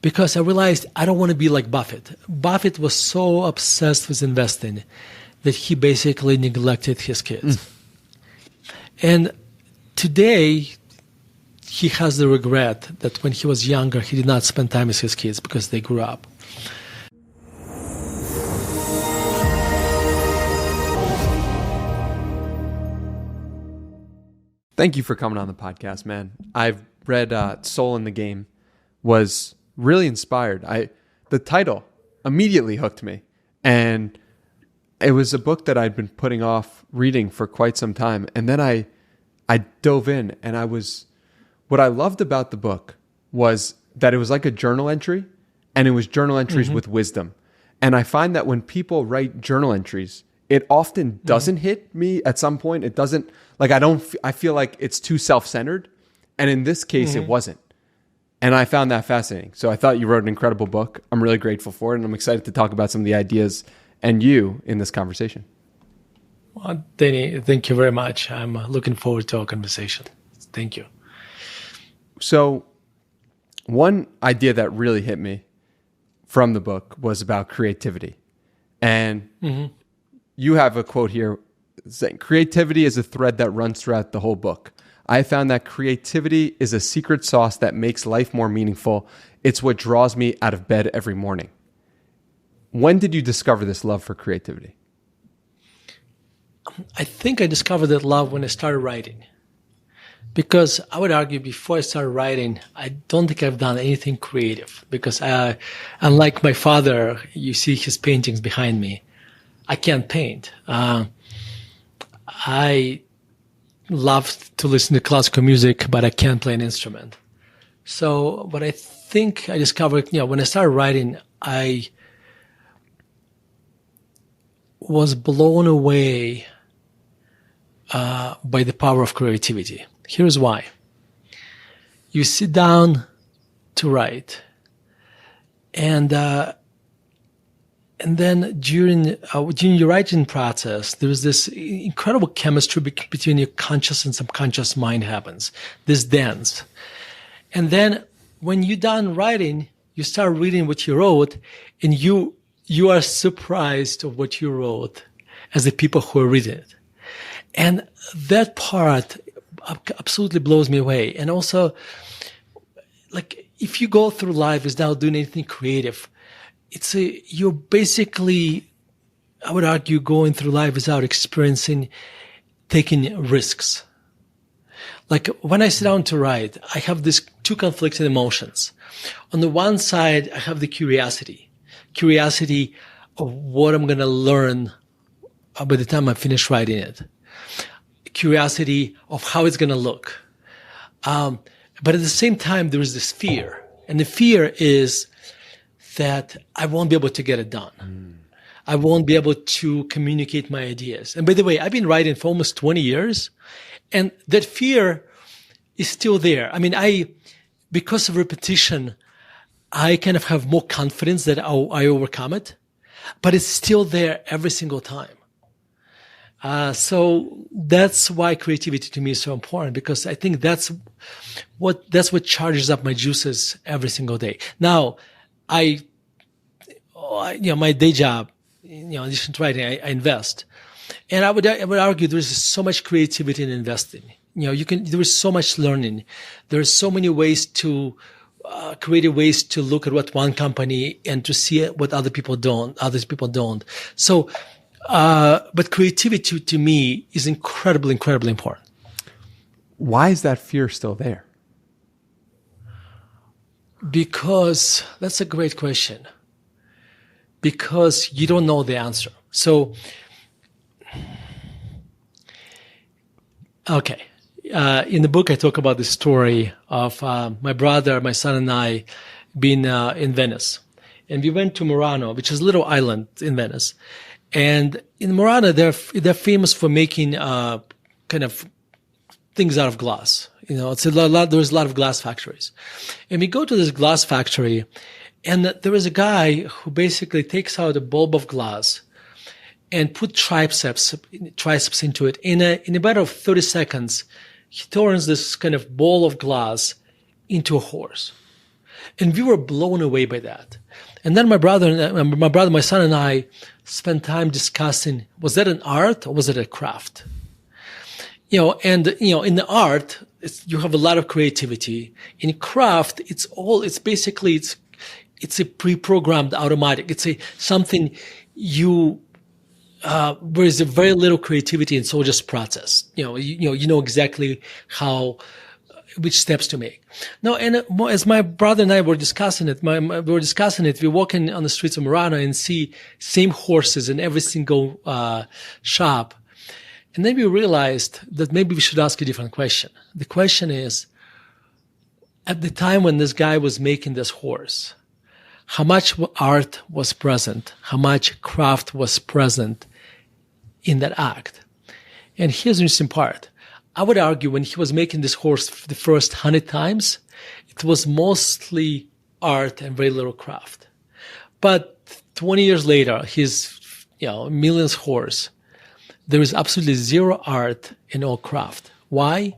because I realized I don't want to be like Buffett. Buffett was so obsessed with investing that he basically neglected his kids. And today, he has the regret that when he was younger, he did not spend time with his kids because they grew up. Thank you for coming on the podcast, man. I've read Soul in the Game, was really inspired. The title immediately hooked me. And it was a book that I'd been putting off reading for quite some time. And then I dove in, and what I loved about the book was that it was like a journal entry, and it was journal entries with wisdom. And I find that when people write journal entries, it often doesn't hit me at some point. It doesn't, like, I feel like it's too self-centered. And in this case, it wasn't. And I found that fascinating. So I thought you wrote an incredible book. I'm really grateful for it. And I'm excited to talk about some of the ideas and you in this conversation. Well, Danny, thank you very much. I'm looking forward to our conversation. Thank you. So one idea that really hit me from the book was about creativity. And you have a quote here saying, creativity is a thread that runs throughout the whole book. I found that creativity is a secret sauce that makes life more meaningful. It's what draws me out of bed every morning. When did you discover this love for creativity? I think I discovered that love when I started writing. Because I would argue before I started writing, I don't think I've done anything creative. Because unlike my father, you see his paintings behind me, I can't paint. I love to listen to classical music, but I can't play an instrument. But I think I discovered, when I started writing, I was blown away by the power of creativity. Here's why. You sit down to write, and then during your writing process, there's this incredible chemistry between your conscious and subconscious mind happens, this dance. And then when you're done writing, you start reading what you wrote, and you are surprised of what you wrote as the people who are reading it. And that part absolutely blows me away. And also, like, if you go through life without doing anything creative, you're basically, I would argue, going through life without taking risks. Like, when I sit down to write, I have these two conflicting emotions. On the one side, I have the curiosity of what I'm going to learn by the time I finish writing it. Curiosity of how it's going to look. But at the same time, there is this fear. And the fear is that I won't be able to get it done. I won't be able to communicate my ideas. And by the way, I've been writing for almost 20 years, and that fear is still there. I mean, because of repetition, I kind of have more confidence that I overcome it, but it's still there every single time. So that's why creativity to me is so important, because I think that's what charges up my juices every single day. Now, my day job, in addition to writing, I invest. And I would argue there is so much creativity in investing. There is so much learning. There are so many ways creative ways to look at what one company and to see what other people don't. So, but creativity to me is incredibly, incredibly important. Why is that fear still there? Because that's a great question. Because you don't know the answer. So, okay. In the book, I talk about the story of my brother, my son, and I being in Venice. And we went to Miranda, which is a little island in Venice. And in Miranda, they're famous for making kind of things out of glass. There's a lot of glass factories. And we go to this glass factory, and there is a guy who basically takes out a bulb of glass and put triceps into it. In a matter of 30 seconds, he turns this kind of ball of glass into a horse. And we were blown away by that. And then my son and I spent time discussing, was that an art or was it a craft? In the art, you have a lot of creativity. In craft, it's a pre-programmed automatic. It's something there is a very little creativity, and so just process. You know exactly which steps to make. Now, and as my brother and I were discussing it, we're walking on the streets of Miranda and see same horses in every single shop. And then we realized that maybe we should ask a different question. The question is, at the time when this guy was making this horse, how much art was present? How much craft was present in that act? And here's the interesting part. I would argue when he was making this horse the first 100 times, it was mostly art and very little craft. But 20 years later, his millionth horse, there is absolutely zero art and all craft. Why?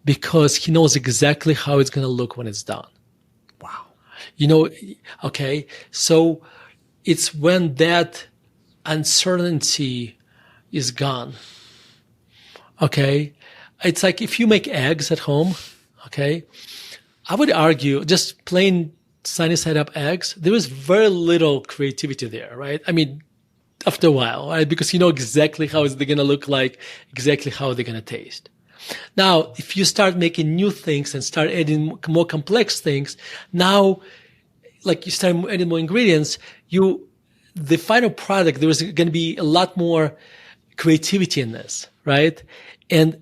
Because he knows exactly how it's going to look when it's done. Wow. Okay. So it's when that uncertainty is gone. Okay. It's like if you make eggs at home, okay, I would argue just plain sunny side up eggs, there is very little creativity there, right? I mean, after a while, right? Because you know exactly how they're going to look like, exactly how they're going to taste. Now, if you start making new things and start adding more complex things, now, like you start adding more ingredients, the final product, there is going to be a lot more creativity in this, right? And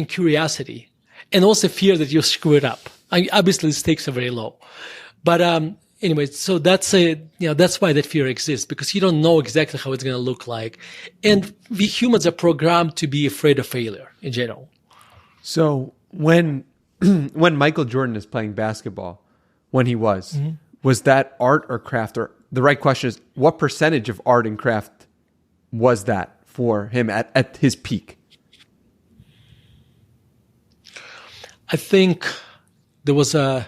curiosity, and also fear that you screw it up. Obviously, the stakes are very low, but anyway, so that's why that fear exists, because you don't know exactly how it's going to look like, and we humans are programmed to be afraid of failure in general. So when Michael Jordan is playing basketball, when he was that art or craft? Or the right question is, what percentage of art and craft was that for him at his peak? I think there was at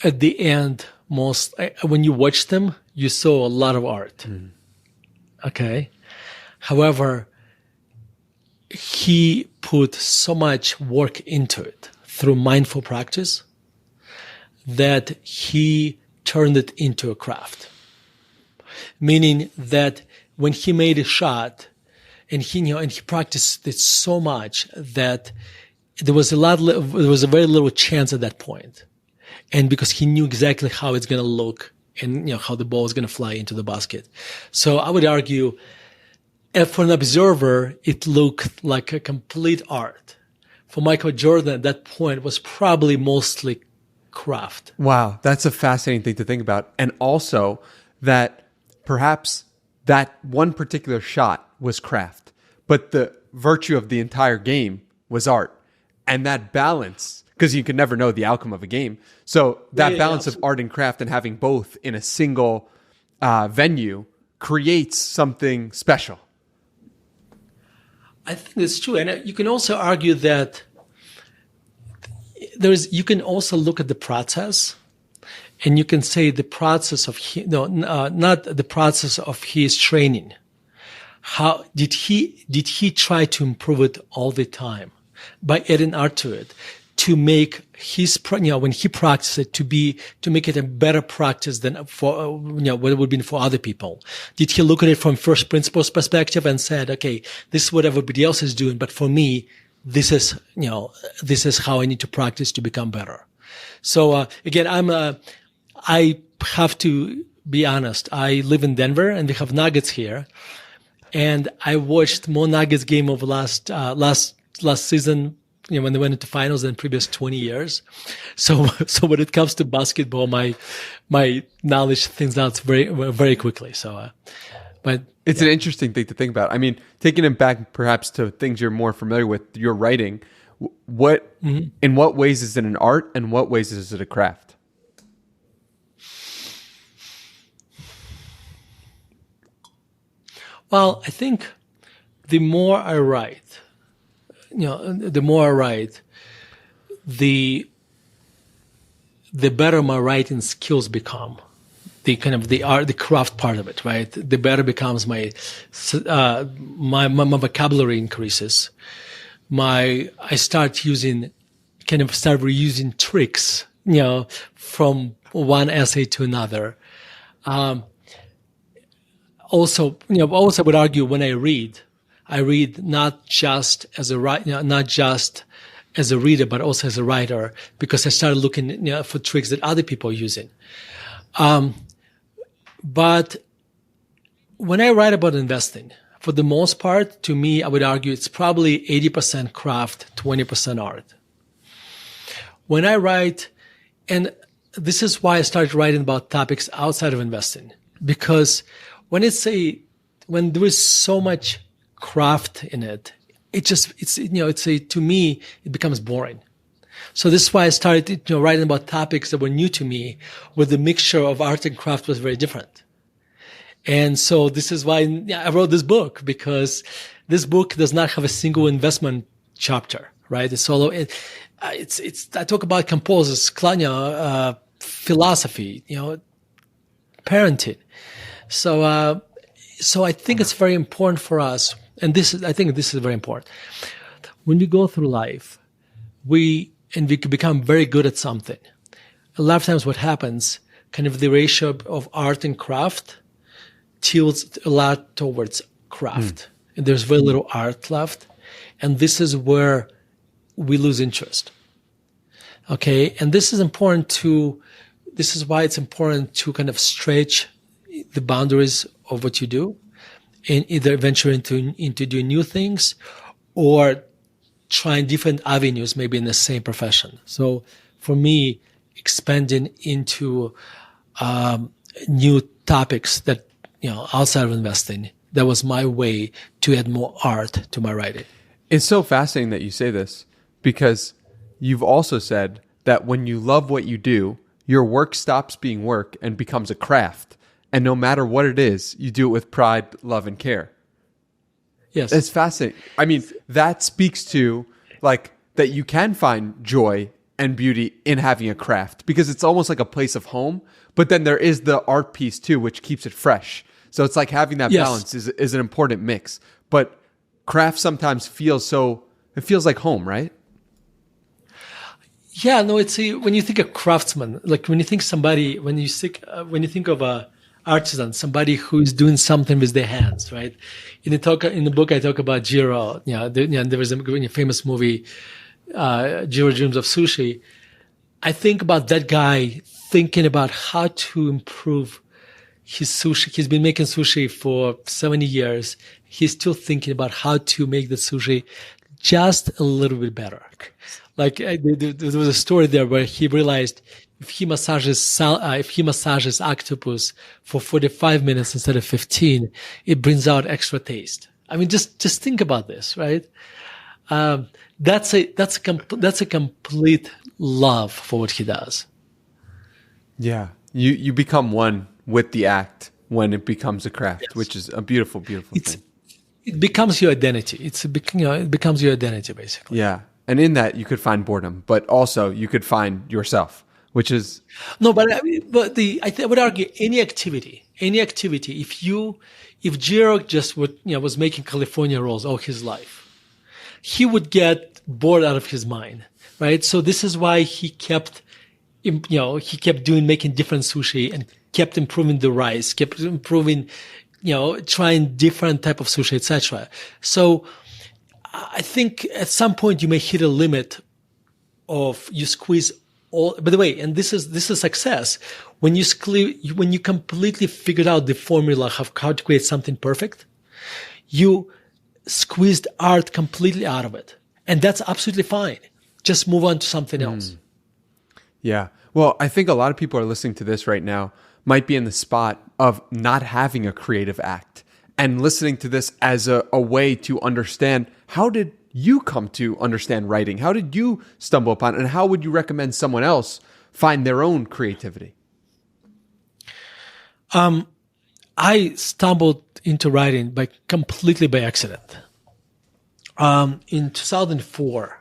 the end, when you watched them, you saw a lot of art. Okay. However, he put so much work into it through mindful practice that he turned it into a craft. Meaning that when he made a shot, and he practiced it so much that there was a very little chance at that point. And because he knew exactly how it's going to look and how the ball is going to fly into the basket. So I would argue, for an observer, it looked like a complete art. For Michael Jordan at that point, was probably mostly craft. Wow, that's a fascinating thing to think about. And also that perhaps that one particular shot was craft, but the virtue of the entire game was art. And that balance, because you can never know the outcome of a game. So that balance of art and craft and having both in a single venue creates something special. I think that's true. And you can also argue that you can also look at the process, and you can say the process of not the process of his training. How did he try to improve it all the time by adding art to it, to make when he practiced it to make it a better practice than for what it would be for other people? Did he look at it from first principles perspective and said, okay, this is what everybody else is doing, but for me, this is how I need to practice to become better. So again, I have to be honest. I live in Denver, and we have Nuggets here. And I watched more Nuggets game over last season, when they went into finals than previous 20 years. So when it comes to basketball, my knowledge thins out very, very quickly. So, but it's an interesting thing to think about. I mean, taking it back perhaps to things you're more familiar with, your writing, in what ways is it an art and what ways is it a craft? Well, I think the more I write, the the better my writing skills become. The kind of the art, the craft part of it, right? The better becomes my vocabulary increases. I start reusing tricks, from one essay to another. Also I would argue when I read not just as a reader, but also as a writer, because I started looking for tricks that other people are using. But when I write about investing, for the most part, to me, I would argue it's probably 80% craft, 20% art. When I write, and this is why I started writing about topics outside of investing, because when there is so much craft in it, to me, it becomes boring. So this is why I started, writing about topics that were new to me, where the mixture of art and craft was very different. And so this is why I wrote this book, because this book does not have a single investment chapter, right? It's all, I talk about composers, philosophy, parenting. So I think it's very important for us. And I think this is very important. When we go through life, we can become very good at something. A lot of times what happens, kind of the ratio of art and craft tilts a lot towards craft. And there's very little art left. And this is where we lose interest. Okay. And this is why it's important to kind of stretch the boundaries of what you do and either venture into doing new things or trying different avenues, maybe in the same profession. So for me, expanding into new topics that, outside of investing, that was my way to add more art to my writing. It's so fascinating that you say this, because you've also said that when you love what you do, your work stops being work and becomes a craft. And no matter what it is, you do it with pride, love, and care. Yes. It's fascinating. I mean, that speaks to that you can find joy and beauty in having a craft, because it's almost like a place of home. But then there is the art piece too, which keeps it fresh. So it's like having that balance is an important mix. But craft sometimes feels like home, right? Yeah, no, when you think of craftsman, like when you think of a artisan, somebody who's doing something with their hands, right? In the book, I talk about Jiro. There was a famous movie, Jiro Dreams of Sushi. I think about that guy thinking about how to improve his sushi. He's been making sushi for 70 years. He's still thinking about how to make the sushi just a little bit better. Like there was a story there where he realized if he massages octopus for 45 minutes instead of 15, it brings out extra taste. I mean, just think about this, right? That's a complete love for what he does. Yeah. You become one with the act when it becomes a craft, which is a beautiful, beautiful thing. It becomes your identity. It becomes your identity, basically. Yeah. And in that you could find boredom, but also you could find yourself, which is no. But I would argue any activity. If Jiro just was making California rolls all his life, he would get bored out of his mind, right? So this is why he kept making different sushi and kept improving the rice, kept improving, trying different type of sushi, etc. So I think at some point you may hit a limit of you squeeze all. By the way, and this is success when you completely figured out the formula of how to create something perfect. You squeezed art completely out of it, and that's absolutely fine. Just move on to something else. Yeah. Well, I think a lot of people are listening to this right now might be in the spot of not having a creative act and listening to this as a way to understand, how did you come to understand writing? How did you stumble upon it? And how would you recommend someone else find their own creativity? I stumbled into writing completely by accident. In 2004.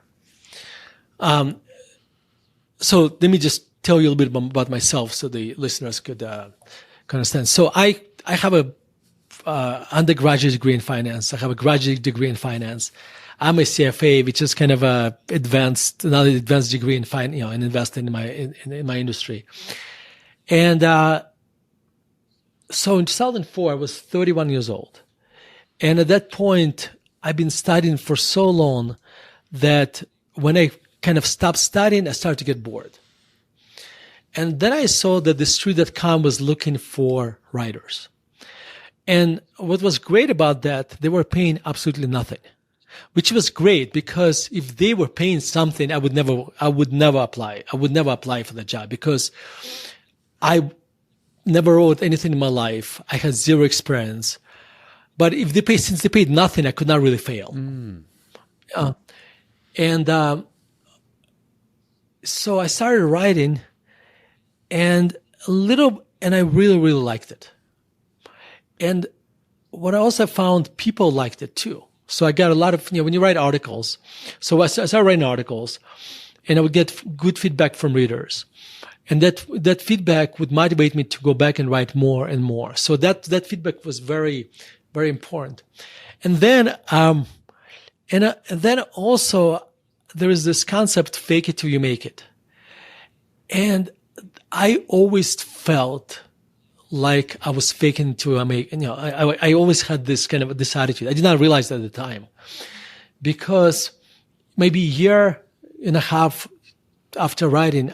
So let me just tell you a little bit about myself so the listeners could understand. So I have a undergraduate degree in finance. I have a graduate degree in finance. I'm a CFA, which is kind of another advanced degree in in investing in my industry. And so in 2004, I was 31 years old. And at that point, I've been studying for so long that when I kind of stopped studying, I started to get bored. And then I saw that the Street.com was looking for writers. And what was great about that, they were paying absolutely nothing, which was great because if they were paying something, I would never apply. I would never apply for the job because I never wrote anything in my life. I had zero experience. But since they paid nothing, I could not really fail. So I started writing, and I really, really liked it. And what I also found, people liked it too. So I got a lot of, when you write articles, so I started writing articles, and I would get good feedback from readers. And that feedback would motivate me to go back and write more and more. So that feedback was very, very important. And then, and then also there is this concept, fake it till you make it. And I always felt like I was faking to make, I always had this attitude. I did not realize that at the time because maybe a year and a half after writing,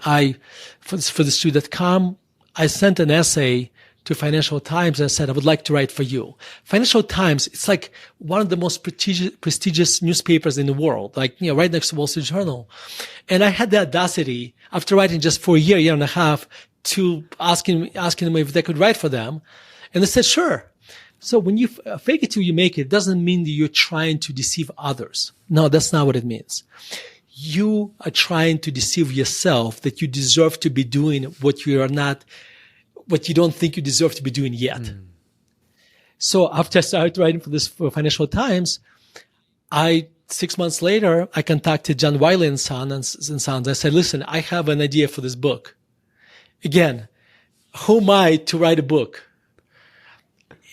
for the Street.com, I sent an essay to Financial Times and I said, I would like to write for you. Financial Times, it's like one of the most prestigious newspapers in the world, like, right next to Wall Street Journal. And I had the audacity after writing just for a year and a half to asking them if they could write for them. And they said, sure. So when you fake it till you make it, doesn't mean that you're trying to deceive others. No, that's not what it means. You are trying to deceive yourself that you deserve to be doing what you don't think you deserve to be doing yet. So after I started writing for Financial Times, 6 months later, I contacted John Wiley and Sons. I said, listen, I have an idea for this book. Again, who am I to write a book?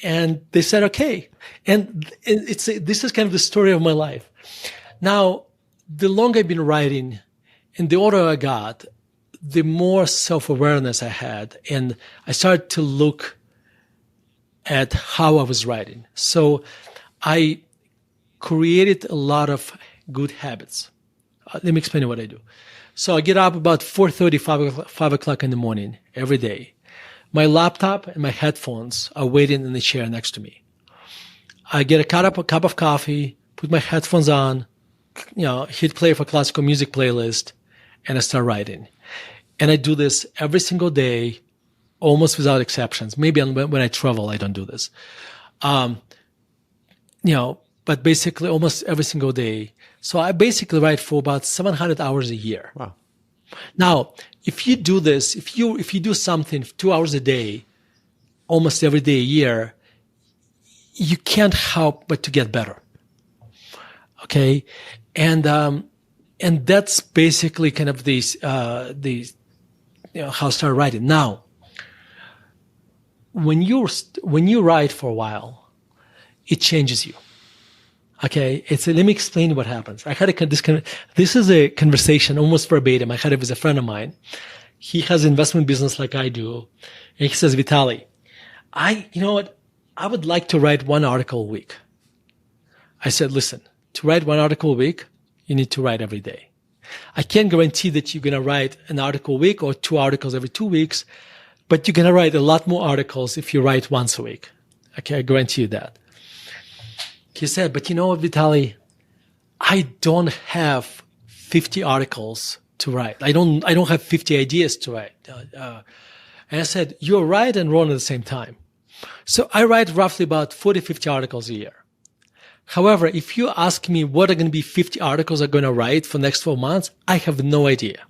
And they said, okay. And this is kind of the story of my life. Now, the longer I've been writing and the older I got, the more self-awareness I had. And I started to look at how I was writing. So I created a lot of good habits. Let me explain what I do. So I get up about 4:30, 5 o'clock in the morning every day. My laptop and my headphones are waiting in the chair next to me. I get a cup of coffee, put my headphones on, hit play for classical music playlist, and I start writing. And I do this every single day, almost without exceptions. Maybe when I travel, I don't do this. But basically almost every single day. So I basically write for about 700 hours a year. Wow. Now, if you do this, if you do something 2 hours a day, almost every day a year, you can't help but to get better. Okay. And that's basically kind of how I started writing. Now, when you write for a while, it changes you. Okay, let me explain what happens. I had this is a conversation almost verbatim. I had it with a friend of mine. He has an investment business like I do. And he says, Vitaliy, you know what? I would like to write one article a week. I said, listen, to write one article a week, you need to write every day. I can't guarantee that you're going to write an article a week or 2 articles every 2 weeks, but you're going to write a lot more articles if you write once a week. Okay, I guarantee you that. He said, but you know what, Vitaliy? I don't have 50 articles to write. I don't have 50 ideas to write. And I said, you're right and wrong at the same time. So I write roughly about 40, 50 articles a year. However, if you ask me what are going to be 50 articles I'm going to write for the next 12 months, I have no idea.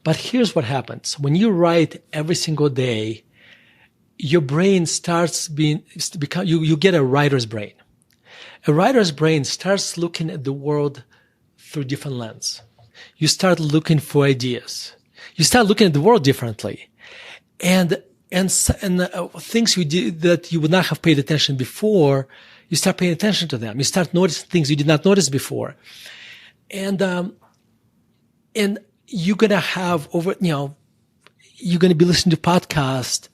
But here's what happens. When you write every single day, your brain starts you get a writer's brain. A writer's brain starts looking at the world through different lens. You start looking for ideas. You start looking at the world differently. And things you did that you would not have paid attention before, you start paying attention to them. You start noticing things you did not notice before. And you're going to have you're going to be listening to podcasts,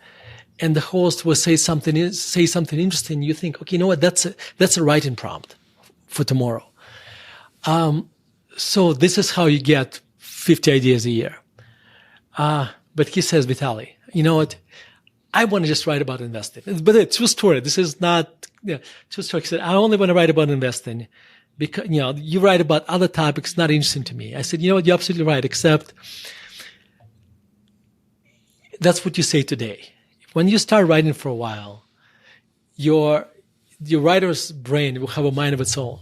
and the host will say something interesting. You think, okay, you know what? That's a writing prompt for tomorrow. So this is how you get 50 ideas a year. But he says, Vitaliy, you know what? I want to just write about investing. But it's true story. This is not true story. He said, I only want to write about investing because, you write about other topics not interesting to me. I said, you know what? You're absolutely right, except that's what you say today. When you start writing for a while, your writer's brain will have a mind of its own.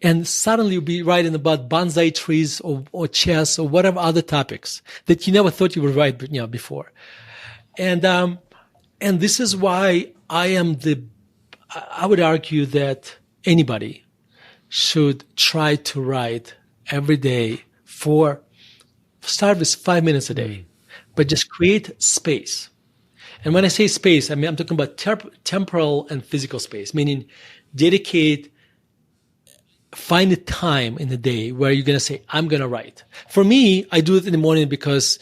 And suddenly you'll be writing about bonsai trees or chess or whatever other topics that you never thought you would write, before. And this is why I would argue that anybody should try to write every day start with 5 minutes a day, but just create space. And when I say space, I'm talking about temporal and physical space, meaning find a time in the day where you're going to say, I'm going to write. For me, I do it in the morning because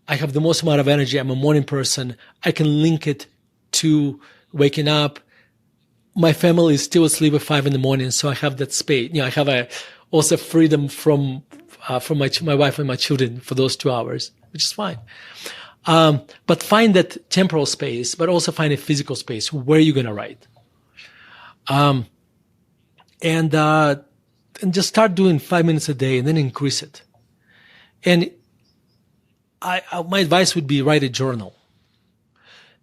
I have the most amount of energy. I'm a morning person. I can link it to waking up. My family is still asleep at 5 a.m, so I have that space. I have also freedom from my wife and my children for those 2 hours, which is fine. But find that temporal space, but also find a physical space where you're going to write. And just start doing 5 minutes a day and then increase it. And my advice would be write a journal.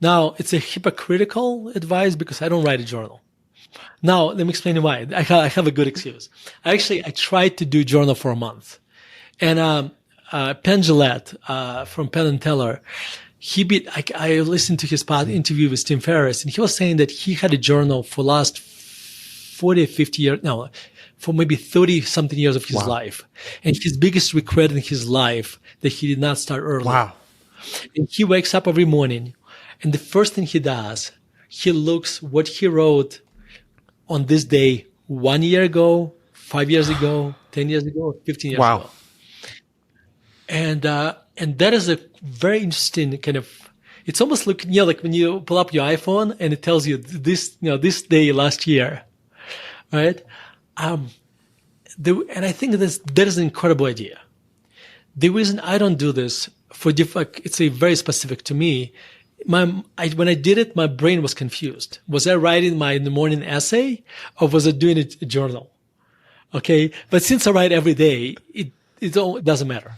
Now, it's a hypocritical advice because I don't write a journal. Now, let me explain why. I have a good excuse. I tried to do a journal for a month. And Penn Jillette from Penn and Teller, I listened to his interview with Tim Ferriss, and he was saying that he had a journal for last 40 or 50 years, for maybe 30 something years of his life. And his biggest regret in his life that he did not start early. Wow. And he wakes up every morning, and the first thing he does, he looks what he wrote on this day 1 year ago, 5 years ago, 10 years ago, 15 years ago. And that is a very interesting kind of, it's almost like when you pull up your iPhone and it tells you this day last year, right? And I think that is an incredible idea. The reason I don't do this it's a very specific to me. When I did it, my brain was confused. Was I writing my in the morning essay or was I doing a journal? Okay. But since I write every day, it doesn't matter.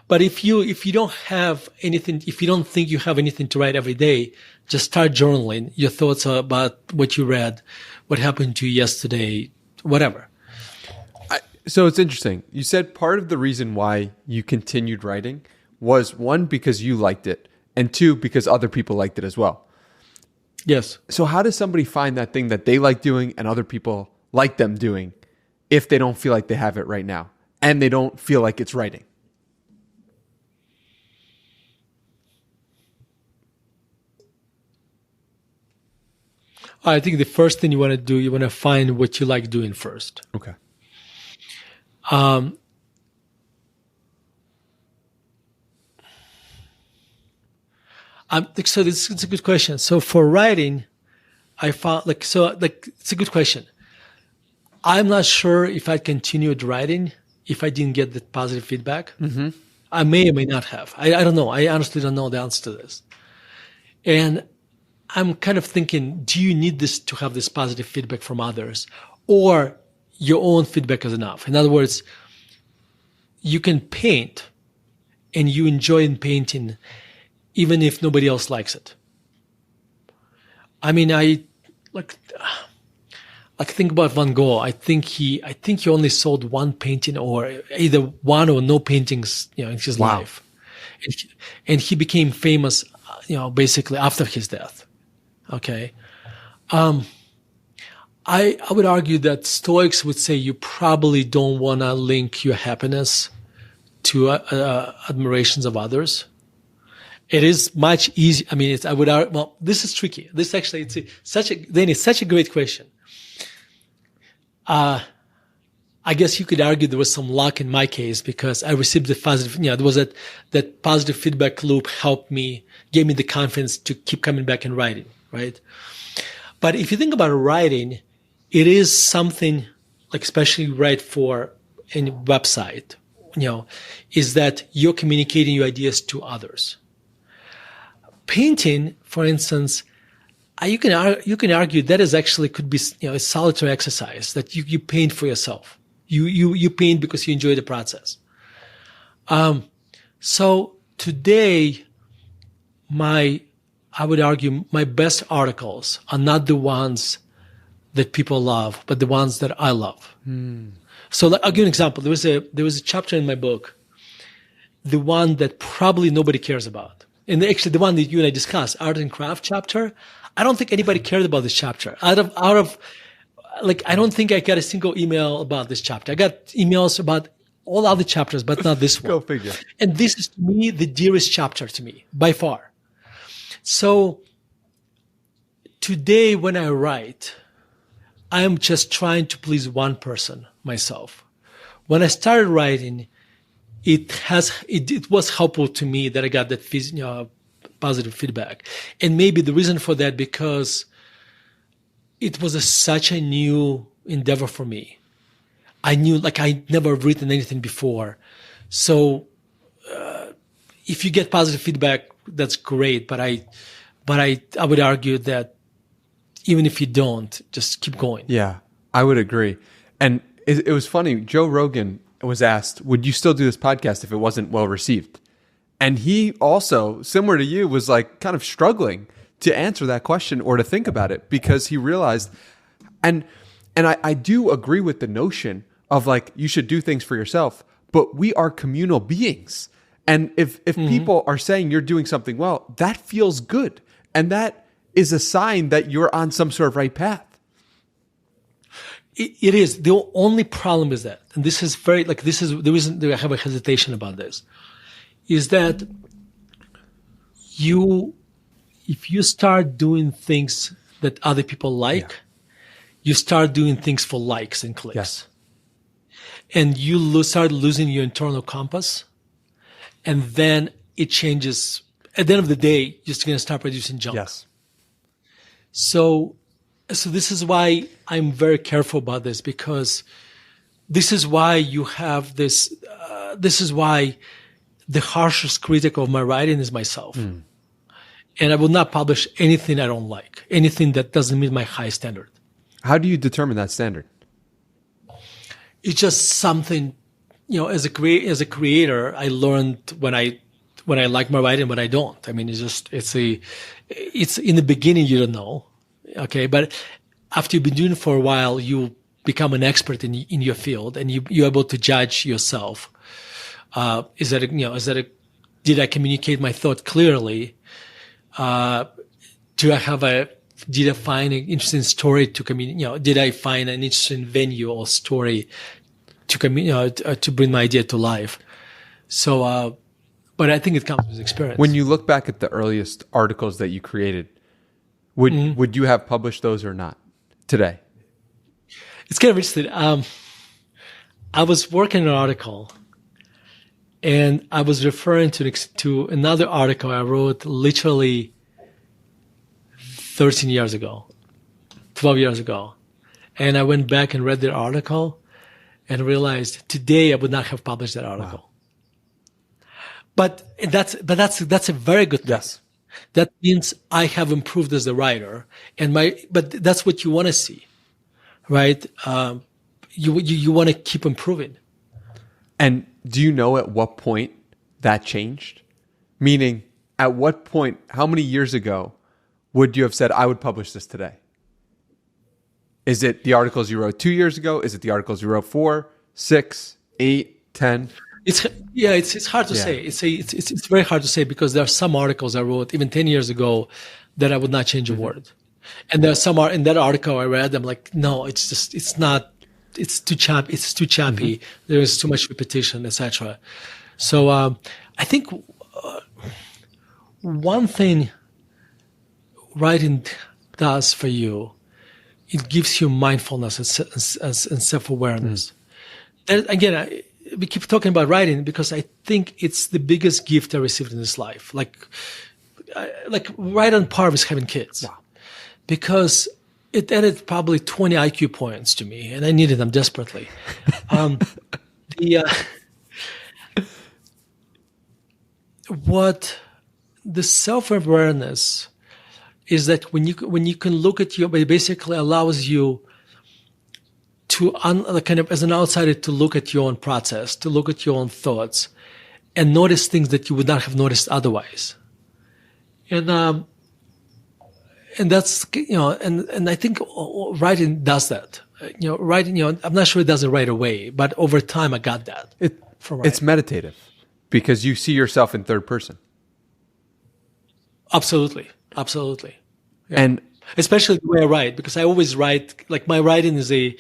But if you don't have anything, if you don't think you have anything to write every day, just start journaling your thoughts about what you read, what happened to you yesterday, whatever. So it's interesting. You said part of the reason why you continued writing was, one, because you liked it, and two, because other people liked it as well. Yes. So how does somebody find that thing that they like doing and other people like them doing if they don't feel like they have it right now and they don't feel like it's writing? I think the first thing you want to do, you want to find what you like doing first. Okay. So this is a good question. So for writing, I found it's a good question. I'm not sure if I continued writing if I didn't get the positive feedback. Mm-hmm. I may or may not have. I don't know. I honestly don't know the answer to this. And I'm kind of thinking, do you need this to have this positive feedback from others, or your own feedback is enough? In other words, you can paint and you enjoy painting even if nobody else likes it. I mean, I think about Van Gogh. I think he only sold one painting, or either one or no paintings, in his life. And he became famous, basically after his death. Okay. I would argue that Stoics would say you probably don't want to link your happiness to admirations of others. It is much easier. I mean, I would argue, well, this is tricky. This actually, it's such a great question. I guess you could argue there was some luck in my case because I received the positive, there was that positive feedback loop helped me, gave me the confidence to keep coming back and writing, right? But if you think about writing, it is something like, especially write for any website, is that you're communicating your ideas to others. Painting, for instance, you can argue that is actually could be a solitary exercise that you paint for yourself. You paint because you enjoy the process. So today, I would argue my best articles are not the ones that people love, but the ones that I love. So I'll give you an example. There was a chapter in my book, the one that probably nobody cares about. And actually the one that you and I discussed, art and craft chapter, I don't think anybody cared about this chapter. I don't think I got a single email about this chapter. I got emails about all other chapters, but not this one. Go figure. And this is to me the dearest chapter to me, by far. So today when I write, I am just trying to please one person, myself. When I started writing, it was helpful to me that I got that positive feedback. And maybe the reason for that, because it was such a new endeavor for me. I knew, I'd never written anything before. So, if you get positive feedback, that's great. But I would argue that even if you don't, just keep going. Yeah, I would agree. And it was funny. Joe Rogan was asked, would you still do this podcast if it wasn't well received? And he also, similar to you, was kind of struggling to answer that question or to think about it, because he realized, and I do agree with the notion of you should do things for yourself, but we are communal beings. And if people are saying you're doing something well, that feels good. And that is a sign that you're on some sort of right path. It is. The only problem is that, and this is the reason that I have a hesitation about this, is that if you start doing things that other people like, you start doing things for likes and clicks. Yes. And you start losing your internal compass. And then it changes. At the end of the day, you're just going to start producing junk. Yes. So this is why I'm very careful about this, because this is why you have this. This is why the harshest critic of my writing is myself. And I will not publish anything I don't like, anything that doesn't meet my high standard. How do you determine that standard? It's just something, as a creator, I learned when I like my writing, when I don't. I mean, it's in the beginning, you don't know. Okay. But after you've been doing it for a while, you become an expert in your field, and you're able to judge yourself. Did I communicate my thought clearly? Did I find an interesting story to communicate? Did I find an interesting venue or story to bring my idea to life? So, but I think it comes with experience. When you look back at the earliest articles that you created, would you have published those or not today? It's kind of interesting. I was working on an article, and I was referring to another article I wrote literally 13 years ago, 12 years ago. And I went back and read the article and realized today I would not have published that article. Wow. But that's a very good thing. Yes. That means I have improved as a writer, but that's what you want to see, right? You want to keep improving. And do you know at what point that changed? Meaning, at what point, how many years ago would you have said, I would publish this today? Is it the articles you wrote 2 years ago? Is it the articles you wrote 4, 6, 8, 10? It's hard to say. It's very hard to say, because there are some articles I wrote even 10 years ago that I would not change a word. And there are some in that article I read, I'm like, no, it's too choppy. There is too much repetition, etc. So I think one thing writing does for you, it gives you mindfulness and self-awareness. Again, we keep talking about writing because I think it's the biggest gift I received in this life. Like right on par with having kids. Wow. Because it added probably 20 IQ points to me, and I needed them desperately. What the self-awareness is that when you can look at you, it basically allows you to kind of as an outsider to look at your own process, to look at your own thoughts, and notice things that you would not have noticed otherwise. And that's and I think writing does that. Writing. I'm not sure it does it right away, but over time I got that. From writing. It's meditative because you see yourself in third person. Absolutely. Yeah. And especially the way I write, because I always write, like my writing is there's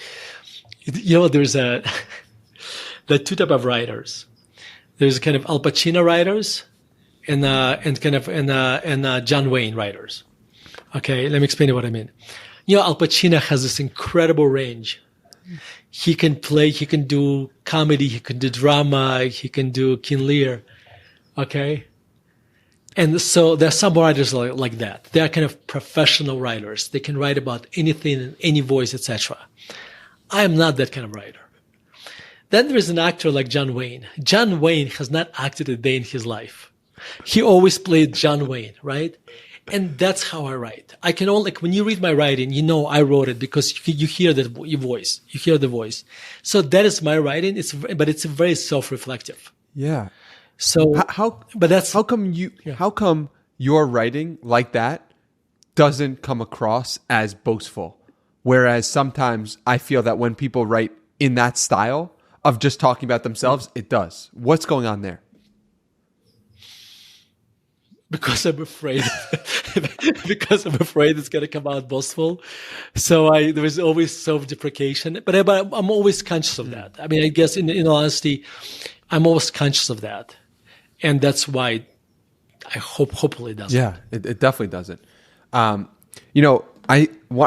there are two types of writers. There's kind of Al Pacino writers and John Wayne writers. Okay, let me explain what I mean. Al Pacino has this incredible range. He can do comedy, he can do drama, he can do King Lear. Okay? And so there are some writers like that. They are kind of professional writers. They can write about anything in any voice, etc. I am not that kind of writer. Then there is an actor like John Wayne. John Wayne has not acted a day in his life. He always played John Wayne, right? And that's how I write. I can only, when you read my writing, I wrote it because you hear your voice. You hear the voice. So that is my writing. But it's very self-reflective. Yeah. So how come your writing like that doesn't come across as boastful? Whereas sometimes I feel that when people write in that style of just talking about themselves, it does. What's going on there? Because I'm afraid it's going to come out boastful. So there is always self-deprecation, but I'm always conscious of that. I mean, I guess in honesty, I'm always conscious of that. And that's why I hopefully it doesn't. Yeah, it definitely doesn't. I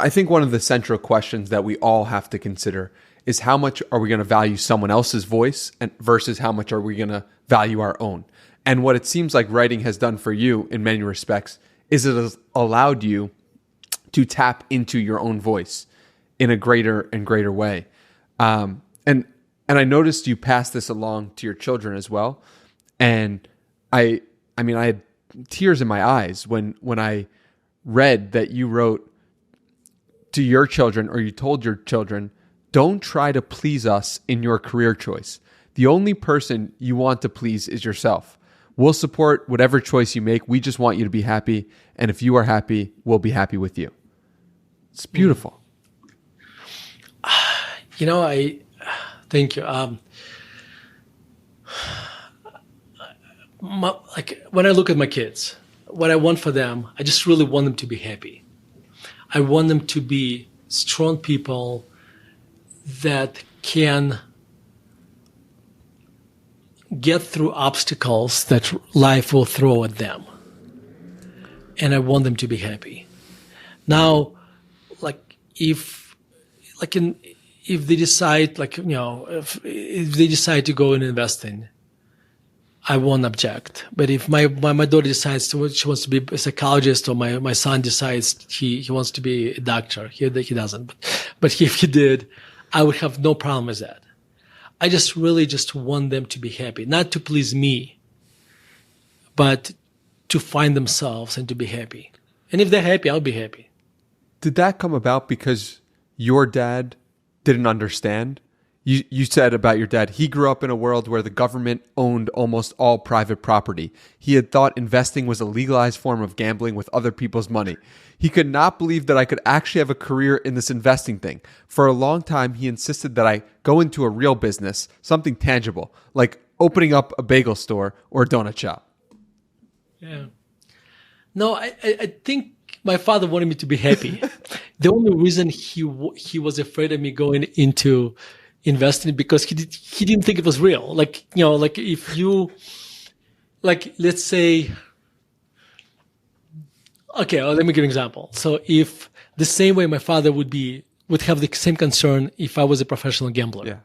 think one of the central questions that we all have to consider is how much are we going to value someone else's voice versus how much are we going to value our own? And what it seems like writing has done for you in many respects is it has allowed you to tap into your own voice in a greater and greater way. And I noticed you pass this along to your children as well. And I had tears in my eyes when I read that you wrote to your children, or you told your children, don't try to please us in your career choice. The only person you want to please is yourself. We'll support whatever choice you make. We just want you to be happy. And if you are happy, we'll be happy with you. It's beautiful. Thank you. When I look at my kids, what I want for them, I just really want them to be happy. I want them to be strong people that can get through obstacles that life will throw at them. And I want them to be happy. Now, if they decide, if they decide to go and invest in, I won't object. But if my daughter decides she wants to be a psychologist, or my son decides he wants to be a doctor, he doesn't. But if he did, I would have no problem with that. I just really want them to be happy, not to please me, but to find themselves and to be happy. And if they're happy, I'll be happy. Did that come about because your dad didn't understand? You said about your dad, he grew up in a world where the government owned almost all private property. He had thought investing was a legalized form of gambling with other people's money. He could not believe that I could actually have a career in this investing thing. For a long time, he insisted that I go into a real business, something tangible, like opening up a bagel store or a donut shop. Yeah. No, I think my father wanted me to be happy. The only reason he was afraid of me going into investing because he didn't think it was real. Like, like if you, like, let's say, okay, let me give an example. So if the same way my father would have the same concern if I was a professional gambler. Yeah.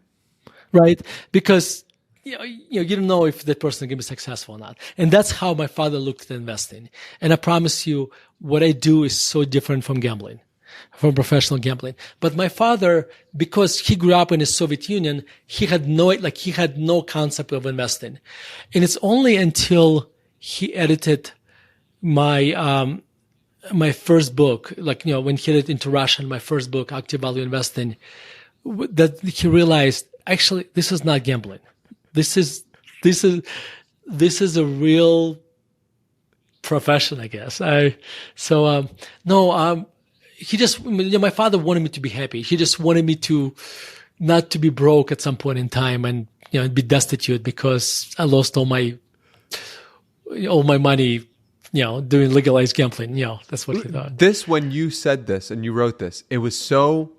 Right? Because you don't know if that person is going to be successful or not. And that's how my father looked at investing. And I promise you, what I do is so different from gambling, from professional gambling. But my father, because he grew up in the Soviet Union, he had no concept of investing. And it's only until he edited my first book, when he edited into Russian, my first book, Active Value Investing, that he realized, actually, this is not gambling. This is a real profession, I guess. He just, my father wanted me to be happy. He just wanted me not to be broke at some point in time and, be destitute because I lost all my money, doing legalized gambling. That's what he thought. When you said this and you wrote this, it was so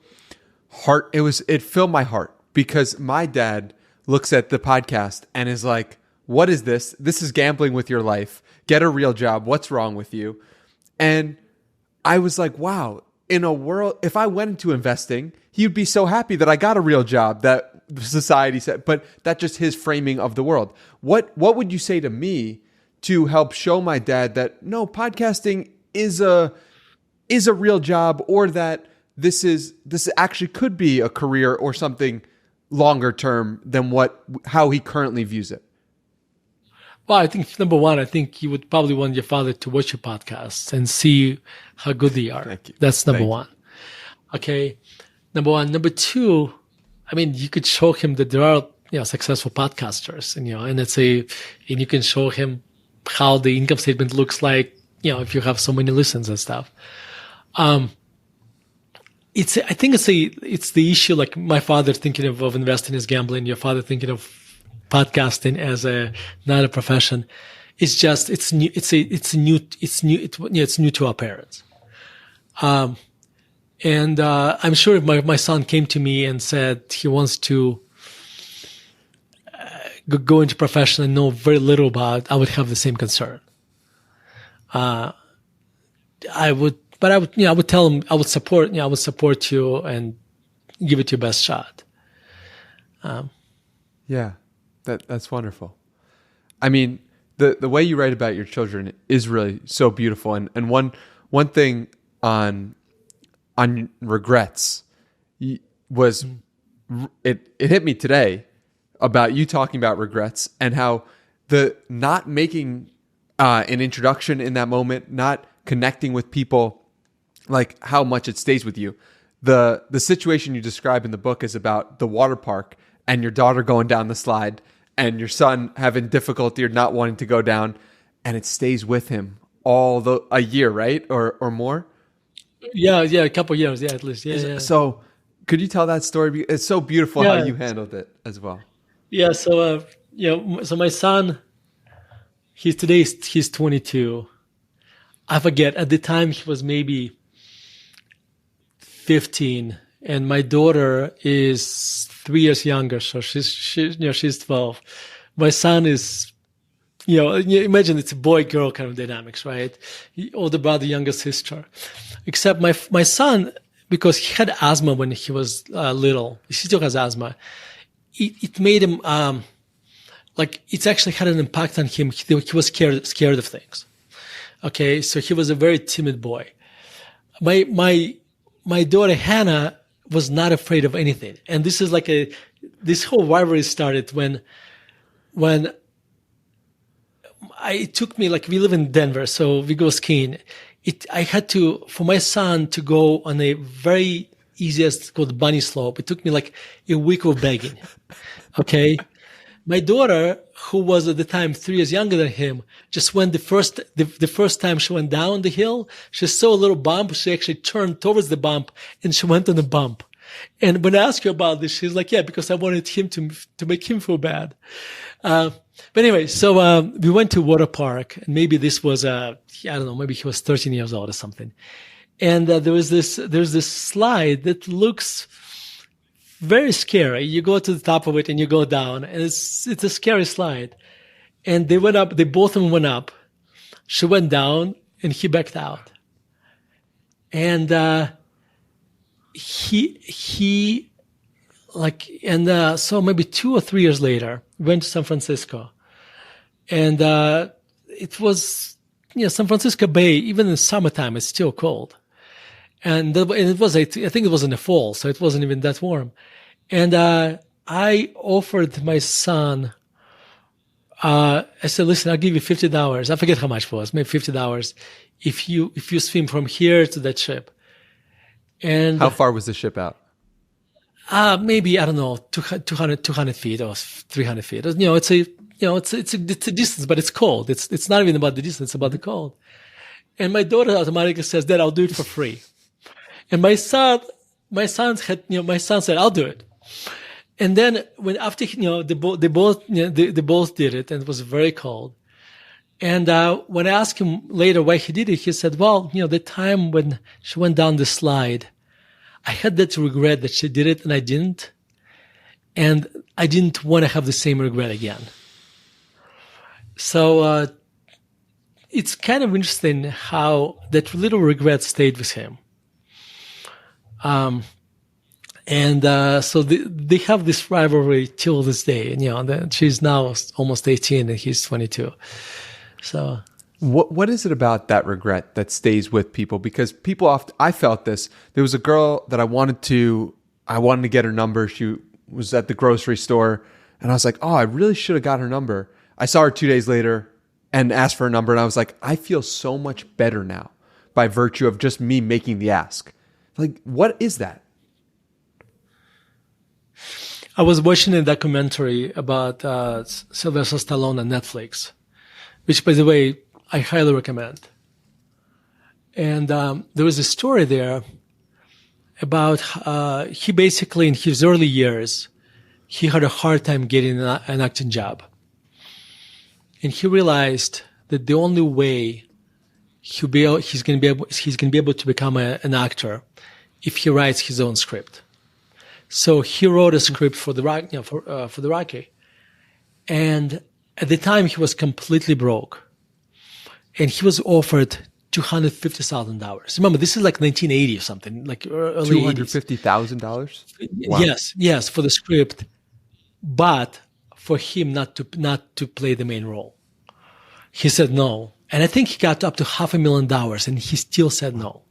it filled my heart because my dad looks at the podcast and is like, what is this? This is gambling with your life. Get a real job. What's wrong with you? And I was like, wow, in a world, if I went into investing, he'd be so happy that I got a real job that society said, but that's just his framing of the world. What would you say to me to help show my dad that no, podcasting is a real job, or that this actually could be a career or something longer term than how he currently views it? Well, I think number one, you would probably want your father to watch your podcasts and see how good they are. Thank you. That's number one. Okay. Number one. Number two, you could show him that there are, successful podcasters and you can show him how the income statement looks like, if you have so many listens and stuff. It's the issue, like my father thinking of investing as gambling, your father thinking of podcasting as not a profession. It's just, it's new to our parents. And I'm sure if my son came to me and said he wants to go into profession and know very little about, I would have the same concern. I would tell him, I would support you and give it your best shot. Yeah, that's wonderful. The way you write about your children is really so beautiful. And one thing on regrets was, it hit me today about you talking about regrets and how the not making an introduction in that moment, not connecting with people, like how much it stays with you. The situation you describe in the book is about the water park and your daughter going down the slide and your son having difficulty or not wanting to go down, and it stays with him a year, right? Or more? Yeah, a couple of years, at least. Yeah. So could you tell that story? It's so beautiful how you handled it as well. Yeah, so my son, he's 22. I forget, at the time he was maybe 15, and my daughter is 3 years younger, so she's 12. My son is, imagine it's a boy-girl kind of dynamics, right? Older brother, younger sister. Except my son, because he had asthma when he was little, he still has asthma. It made him it's actually had an impact on him. He was scared of things. Okay, so he was a very timid boy. My daughter Hannah was not afraid of anything, and this is this whole rivalry started when it took me, we live in Denver, so we go skiing. I had for my son to go on a very easiest called bunny slope. It took me a week of begging. Okay. My daughter, who was at the time 3 years younger than him, just went the first time she went down the hill, she saw a little bump. She actually turned towards the bump and she went on the bump. And when I asked her about this, she's like, yeah, because I wanted him to make him feel bad. But anyway, so we went to water park, and maybe this was I don't know, maybe he was 13 years old or something. And there's this slide that looks very scary. You go to the top of it and you go down, and it's a scary slide. And they went up. They both of them went up. She went down, and he backed out. And so maybe 2 or 3 years later, we went to San Francisco, and it was, San Francisco Bay. Even in summertime, it's still cold. And it was, I think it was in the fall, so it wasn't even that warm. And I offered my son, I said, listen, I'll give you $50. I forget how much it was, maybe $50 if you swim from here to that ship. And how far was the ship out? Maybe, I don't know, 200 feet or 300 feet. It's a distance, but it's cold. It's not even about the distance, it's about the cold. And my daughter automatically says, Dad, I'll do it for free. And my son said, I'll do it. And then after they both did it, and it was very cold. And when I asked him later why he did it, he said, well, the time when she went down the slide, I had that regret that she did it and I didn't. And I didn't want to have the same regret again. So it's kind of interesting how that little regret stayed with him. So they have this rivalry till this day. And, she's now almost 18 and he's 22. So what is it about that regret that stays with people? Because people often, I felt this. There was a girl that I wanted to get her number. She was at the grocery store and I was like, oh, I really should have got her number. I saw her 2 days later and asked for her number. And I was like, I feel so much better now by virtue of just me making the ask. Like, what is that? I was watching a documentary about Sylvester Stallone on Netflix, which, by the way, I highly recommend. And there was a story there about he basically, in his early years, he had a hard time getting an acting job. And he realized that the only way he's going to be able to become an actor if he writes his own script. So he wrote a script for the Rocky, and at the time he was completely broke, and he was offered $250,000. Remember, this is like 1980 or something, like early $250,000. Wow. Yes, for the script, but for him not to play the main role. He said no, and I think he got up to $500,000, and he still said no.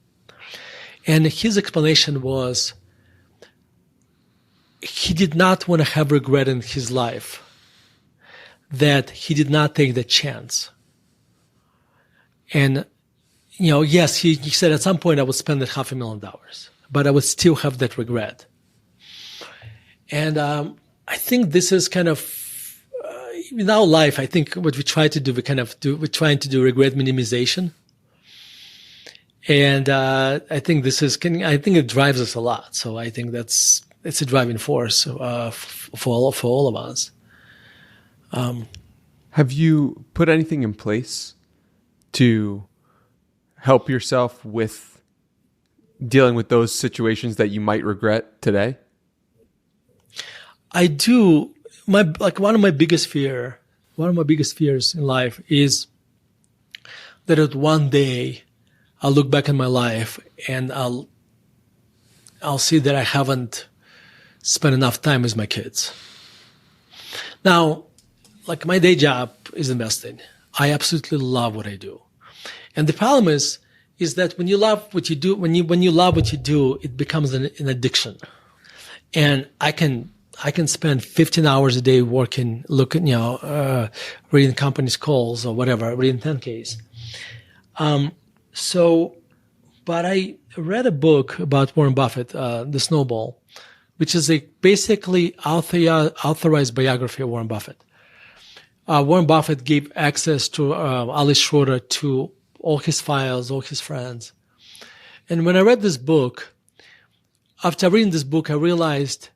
And his explanation was he did not want to have regret in his life that he did not take the chance. And, yes, he said at some point I would spend that $500,000, but I would still have that regret. And I think this is kind of, in our life, I think what we try to do, we're trying to do regret minimization. And I think it drives us a lot. So I think it's a driving force for all of us. Have you put anything in place to help yourself with dealing with those situations that you might regret today? I do. One of my biggest fears in life is that one day I'll look back in my life and I'll see that I haven't spent enough time with my kids. Now, my day job is investing. I absolutely love what I do. And the problem is that when you love what you do, when you love what you do, it becomes an addiction. And I can spend 15 hours a day working, reading companies' calls or whatever, reading 10Ks. But I read a book about Warren Buffett, The Snowball, which is a basically authorized biography of Warren Buffett. Warren Buffett gave access to Alice Schroeder to all his files, all his friends. And when I read this book, after reading this book, I realized,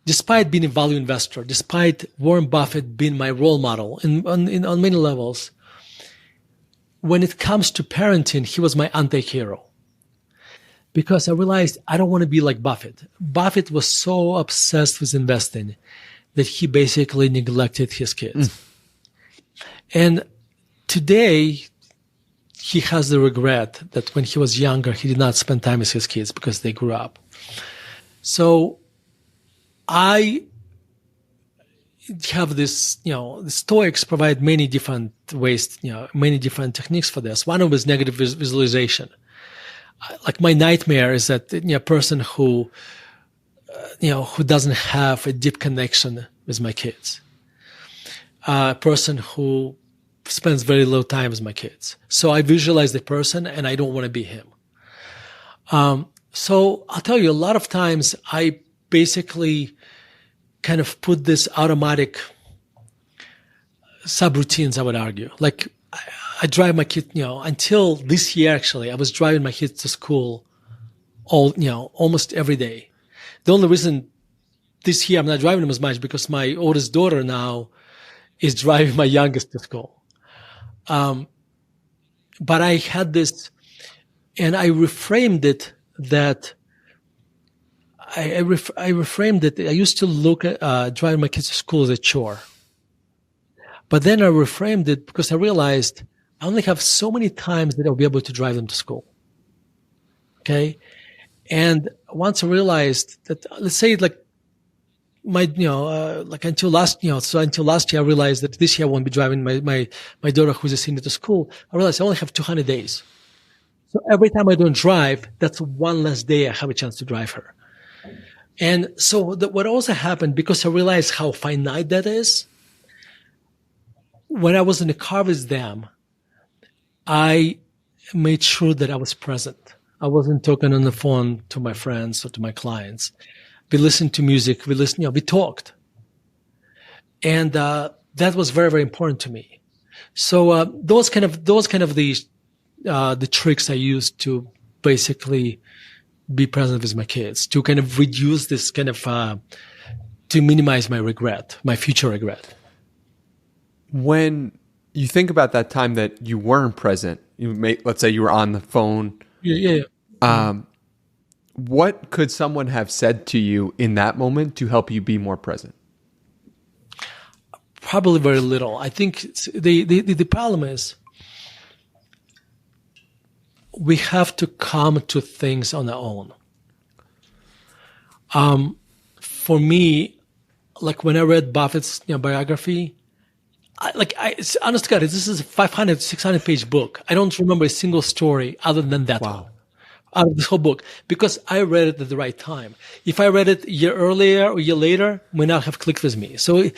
despite being a value investor, despite Warren Buffett being my role model on many levels, when it comes to parenting, he was my anti-hero. because I realized I don't want to be like Buffett. Buffett was so obsessed with investing that he basically neglected his kids. And today, he has the regret that when he was younger, he did not spend time with his kids because they grew up. So I have this, the Stoics provide many different ways, many different techniques for this. One of them is negative visualization. Like my nightmare is that a person who doesn't have a deep connection with my kids, a person who spends very little time with my kids. So I visualize the person and I don't want to be him. So I'll tell you, a lot of times I basically kind of put this automatic subroutines, I would argue. Like I drive my kid, until this year, actually, I was driving my kids to school almost every day. The only reason this year I'm not driving them as much because my oldest daughter now is driving my youngest to school. But I had this, and I reframed it that I reframed it. I used to look at driving my kids to school as a chore. But then I reframed it because I realized I only have so many times that I'll be able to drive them to school. Okay? And once I realized that, let's say like until last year, I realized that this year I won't be driving my daughter who's a senior to school. I realized I only have 200 days. So every time I don't drive, that's one less day I have a chance to drive her. And so what also happened, because I realized how finite that is, when I was in the car with them, I made sure that I was present. I wasn't talking on the phone to my friends or to my clients. We listened to music. We talked. And that was very, very important to me. So those kind of the tricks I used to basically be present with my kids, to kind of reduce this kind of to minimize my regret, my future regret. When you think about that time that you weren't present, let's say you were on the phone. Yeah. What could someone have said to you in that moment to help you be more present? Probably very little. I think the problem is we have to come to things on our own. For me, like when I read Buffett's biography, honest to God, this is a 500, 600 page book. I don't remember a single story other than that one. Out of this whole book, because I read it at the right time. If I read it a year earlier or a year later, it may not have clicked with me. So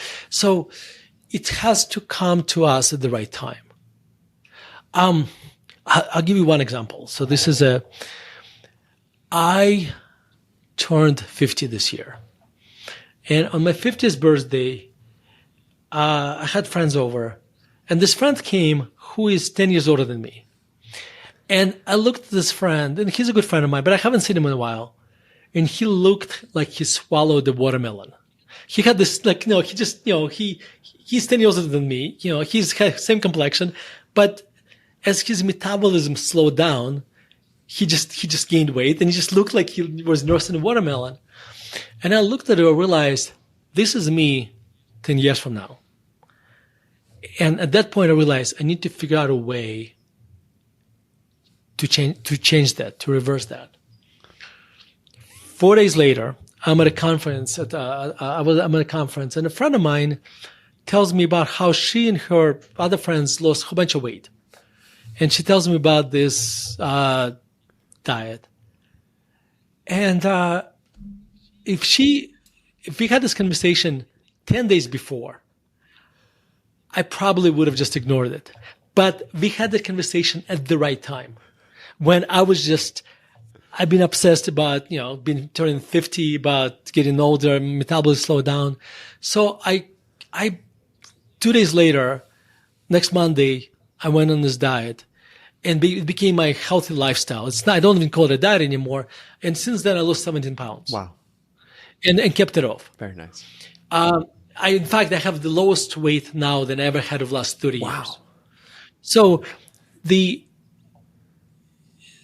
it has to come to us at the right time. I'll give you one example. So I turned 50 this year. And on my 50th birthday, I had friends over, and this friend came who is 10 years older than me. And I looked at this friend, and he's a good friend of mine, but I haven't seen him in a while. And he looked like he swallowed a watermelon. He had this, he's 10 years older than me. He's got same complexion, but as his metabolism slowed down, he just gained weight, and he just looked like he was nursing a watermelon. And I looked at it and realized, this is me 10 years from now. And at that point, I realized I need to figure out a way to change that, to reverse that. 4 days later, I'm at a conference. I'm at a conference, and a friend of mine tells me about how she and her other friends lost a whole bunch of weight, and she tells me about this diet. And if we had this conversation 10 days before, I probably would have just ignored it. But we had the conversation at the right time, when I've been obsessed about, been turning 50, about getting older, metabolism slow down. So I 2 days later, next Monday, I went on this diet, and it became my healthy lifestyle. I don't even call it a diet anymore. And since then, I lost 17 pounds. Wow. And kept it off. Very nice. In fact, I have the lowest weight now than I ever had of the last 30 years. Wow. So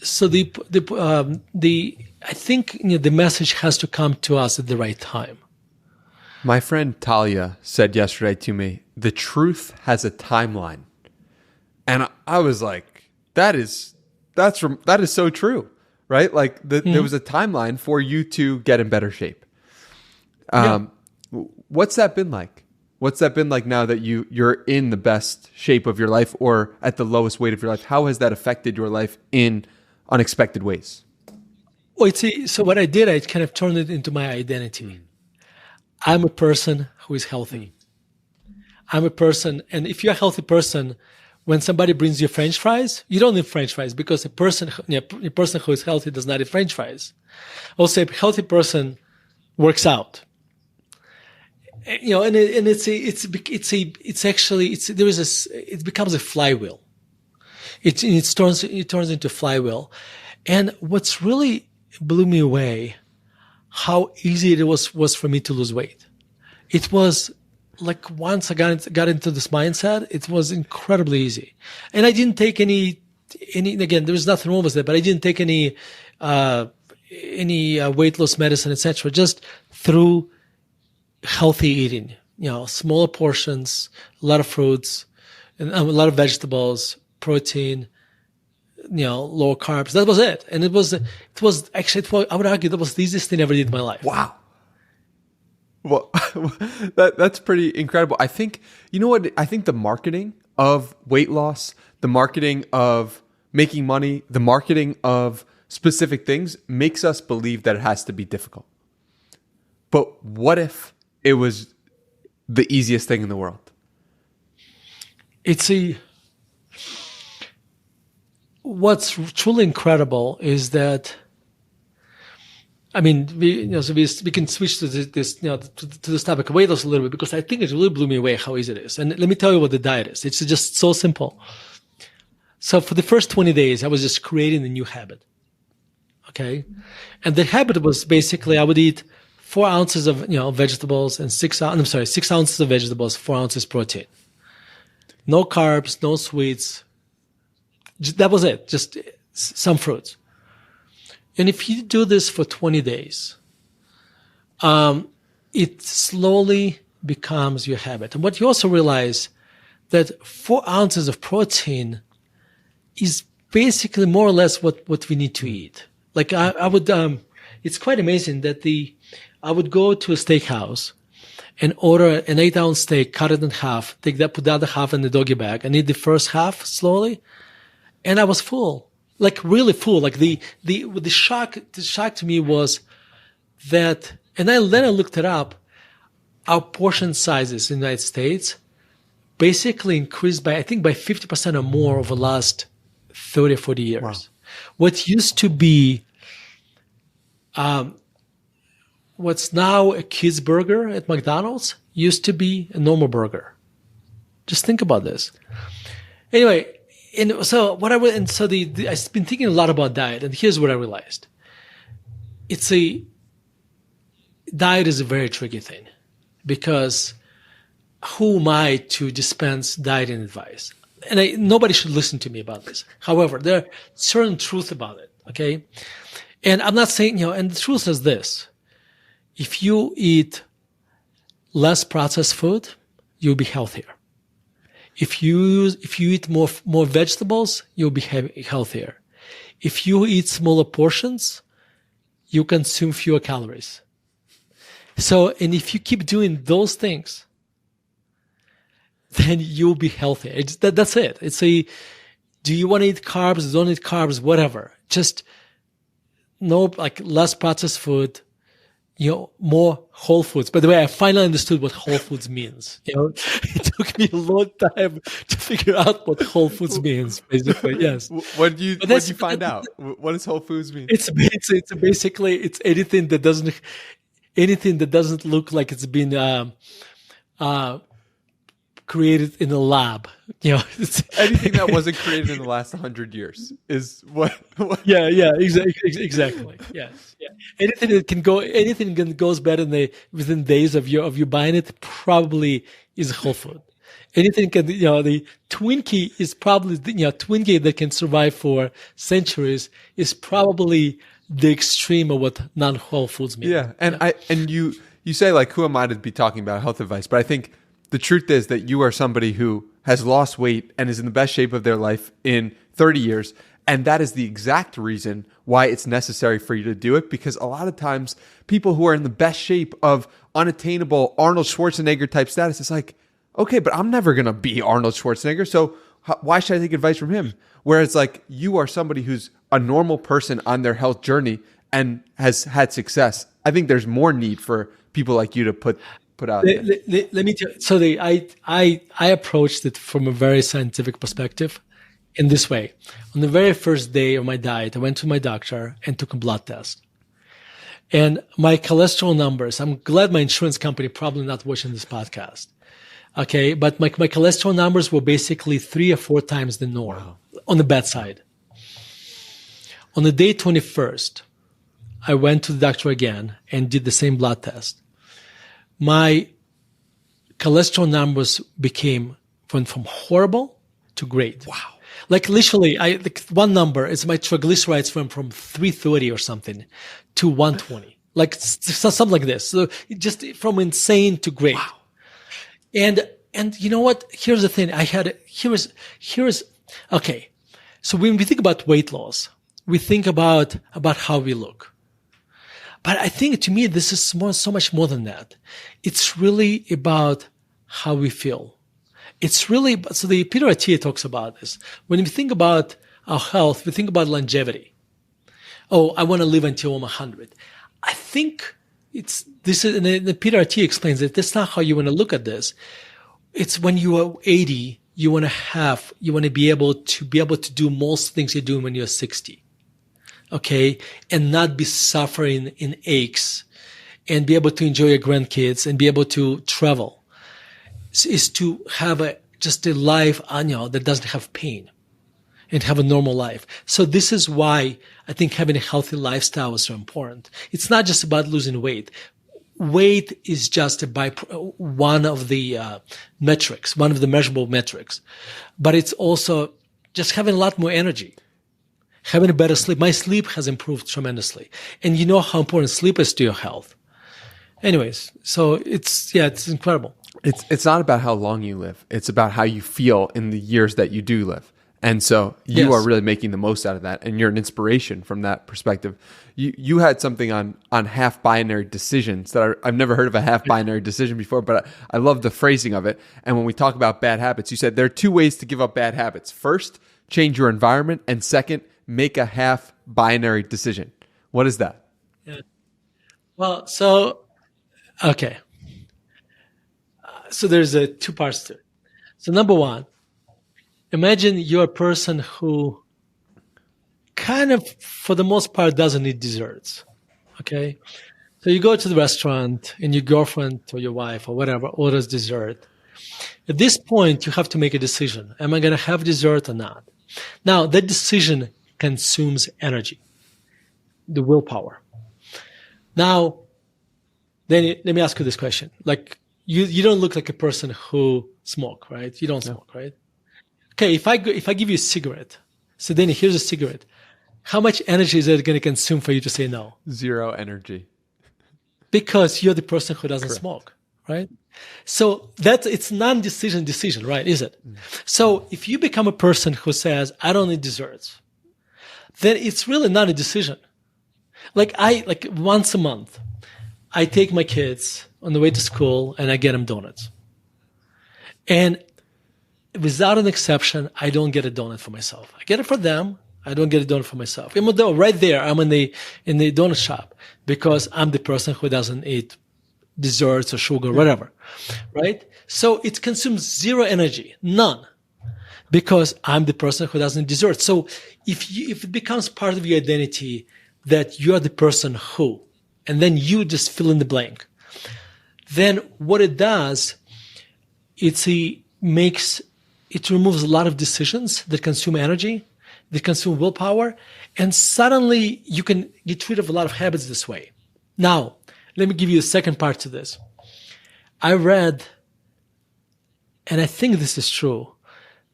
so I think the message has to come to us at the right time. My friend Talia said yesterday to me, the truth has a timeline. And I was like, that is so true, right? Like there was a timeline for you to get in better shape. What's that been like? What's that been like now that you're in the best shape of your life or at the lowest weight of your life? How has that affected your life in unexpected ways? Well, so what I did, I kind of turned it into my identity. I'm a person who is healthy. I'm a person, and if you're a healthy person, when somebody brings you French fries, you don't need French fries because a person who is healthy does not eat French fries. Also, a healthy person works out. And it becomes a flywheel. It turns into a flywheel. And what's really blew me away, how easy it was for me to lose weight. It was like once I got into this mindset, it was incredibly easy. And I didn't take any, again, there was nothing wrong with it, but I didn't take any weight loss medicine, etc. Just through healthy eating, smaller portions, a lot of fruits, and a lot of vegetables, protein, lower carbs. That was it. And it was actually, I would argue that was the easiest thing I ever did in my life. Wow. Well, that's pretty incredible. I think, you know what? I think the marketing of weight loss, the marketing of making money, the marketing of specific things makes us believe that it has to be difficult. But what if it was the easiest thing in the world? What's truly incredible is that, I mean, we can switch to this to this topic of weight loss a little bit, because I think it really blew me away how easy it is. And let me tell you what the diet is. It's just so simple. So for the first 20 days, I was just creating a new habit. Okay. And the habit was basically I would eat 4 ounces of, vegetables and 6 ounces of vegetables, 4 ounces protein. No carbs, no sweets. That was it. Just some fruits. And if you do this for 20 days, it slowly becomes your habit. And what you also realize that 4 ounces of protein is basically more or less what we need to eat. Like I would, it's quite amazing that I would go to a steakhouse and order an 8-ounce steak, cut it in half, put the other half in the doggy bag and eat the first half slowly. And I was full, like really full. Like the shock to me was that, and then I looked it up. Our portion sizes in the United States basically increased by 50% or more over the last 30 or 40 years. Wow. What used to be, what's now a kid's burger at McDonald's used to be a normal burger. Just think about this. Anyway, I've been thinking a lot about diet, and here's what I realized. Diet is a very tricky thing, because who am I to dispense dieting advice? And nobody should listen to me about this. However, there are certain truths about it, okay? And I'm not saying, and the truth is this. If you eat less processed food, you'll be healthier. If you eat more vegetables, you'll be healthier. If you eat smaller portions, you consume fewer calories. And if you keep doing those things, then you'll be healthier. That's it. Do you want to eat carbs? Don't eat carbs? Whatever. Just less processed food. More whole foods. By the way, I finally understood what whole foods means. It took me a long time to figure out what whole foods means, basically. Yes. What did you find out? What does whole foods mean? It's basically anything that doesn't look like it's been created in a lab. Anything that wasn't created in the last 100 years is what. Yeah, exactly. Yes, yeah. Anything that goes better within days of you buying it probably is a whole food. Anything can, the Twinkie is probably, Twinkie that can survive for centuries is probably the extreme of what non-whole foods mean. Yeah. And you say like, who am I to be talking about health advice? But I think the truth is that you are somebody who has lost weight and is in the best shape of their life in 30 years. And that is the exact reason why it's necessary for you to do it, because a lot of times people who are in the best shape of unattainable Arnold Schwarzenegger type status, it's like, okay, but I'm never going to be Arnold Schwarzenegger, so why should I take advice from him? Whereas like you are somebody who's a normal person on their health journey and has had success. I think there's more need for people like you to put out there. Let me tell you. So I approached it from a very scientific perspective in this way. On the very first day of my diet, I went to my doctor and took a blood test. And my cholesterol numbers, I'm glad my insurance company probably not watching this podcast. Okay, but my cholesterol numbers were basically 3 or 4 times the norm on the bad side. On the day 21st, I went to the doctor again and did the same blood test. My cholesterol numbers went from horrible to great. Wow. Like literally, one number is my triglycerides went from 330 or something to 120. Like something like this. So just from insane to great. Wow. And you know what? Here's the thing. Here's okay. So when we think about weight loss, we think about how we look. But I think to me, this is so much more than that. It's really about how we feel. It's really, so the Peter Attia talks about this. When we think about our health, we think about longevity. Oh, I want to live until I'm 100. I think and Peter Attia explains that that's not how you want to look at this. It's when you are 80, you want to be able to do most things you're doing when you're 60. Okay. And not be suffering in aches and be able to enjoy your grandkids and be able to travel. Is to have just a life, that doesn't have pain and have a normal life. So this is why I think having a healthy lifestyle is so important. It's not just about losing weight. Weight is just one of the metrics, one of the measurable metrics. But it's also just having a lot more energy, having a better sleep. My sleep has improved tremendously. And you know how important sleep is to your health. Anyways, so it's incredible. It's not about how long you live. It's about how you feel in the years that you do live. And so you are really making the most out of that. And you're an inspiration from that perspective. You had something on half binary decisions that I've never heard of a half binary decision before, but I love the phrasing of it. And when we talk about bad habits, you said there are 2 ways to give up bad habits. First, change your environment. And second, make a half binary decision. What is that? Yeah. Well, okay. So there's 2 parts to it. So number one, imagine you're a person who kind of, for the most part, doesn't eat desserts. Okay. So you go to the restaurant and your girlfriend or your wife or whatever orders dessert. At this point, you have to make a decision. Am I going to have dessert or not? Now, that decision consumes energy, the willpower. Now, then let me ask you this question. Like, you don't look like a person who smoke, right? You don't smoke, right? Okay, if I give you a cigarette, so then here's a cigarette. How much energy is it going to consume for you to say no? 0 energy. Because you're the person who doesn't smoke, right? So it's non-decision, right? Is it? So if you become a person who says, I don't eat desserts, then it's really not a decision. Like once a month, I take my kids on the way to school and I get them donuts. And without an exception, I don't get a donut for myself. I get it for them. I don't get a donut for myself. Even though right there, I'm in the donut shop because I'm the person who doesn't eat desserts or sugar or whatever, right? So it consumes 0 energy, none, because I'm the person who doesn't eat desserts. So if it becomes part of your identity that you are the person who, and then you just fill in the blank, then what it does, it removes a lot of decisions that consume energy, that consume willpower, and suddenly you can get rid of a lot of habits this way. Now, let me give you the second part to this. I read and I think this is true,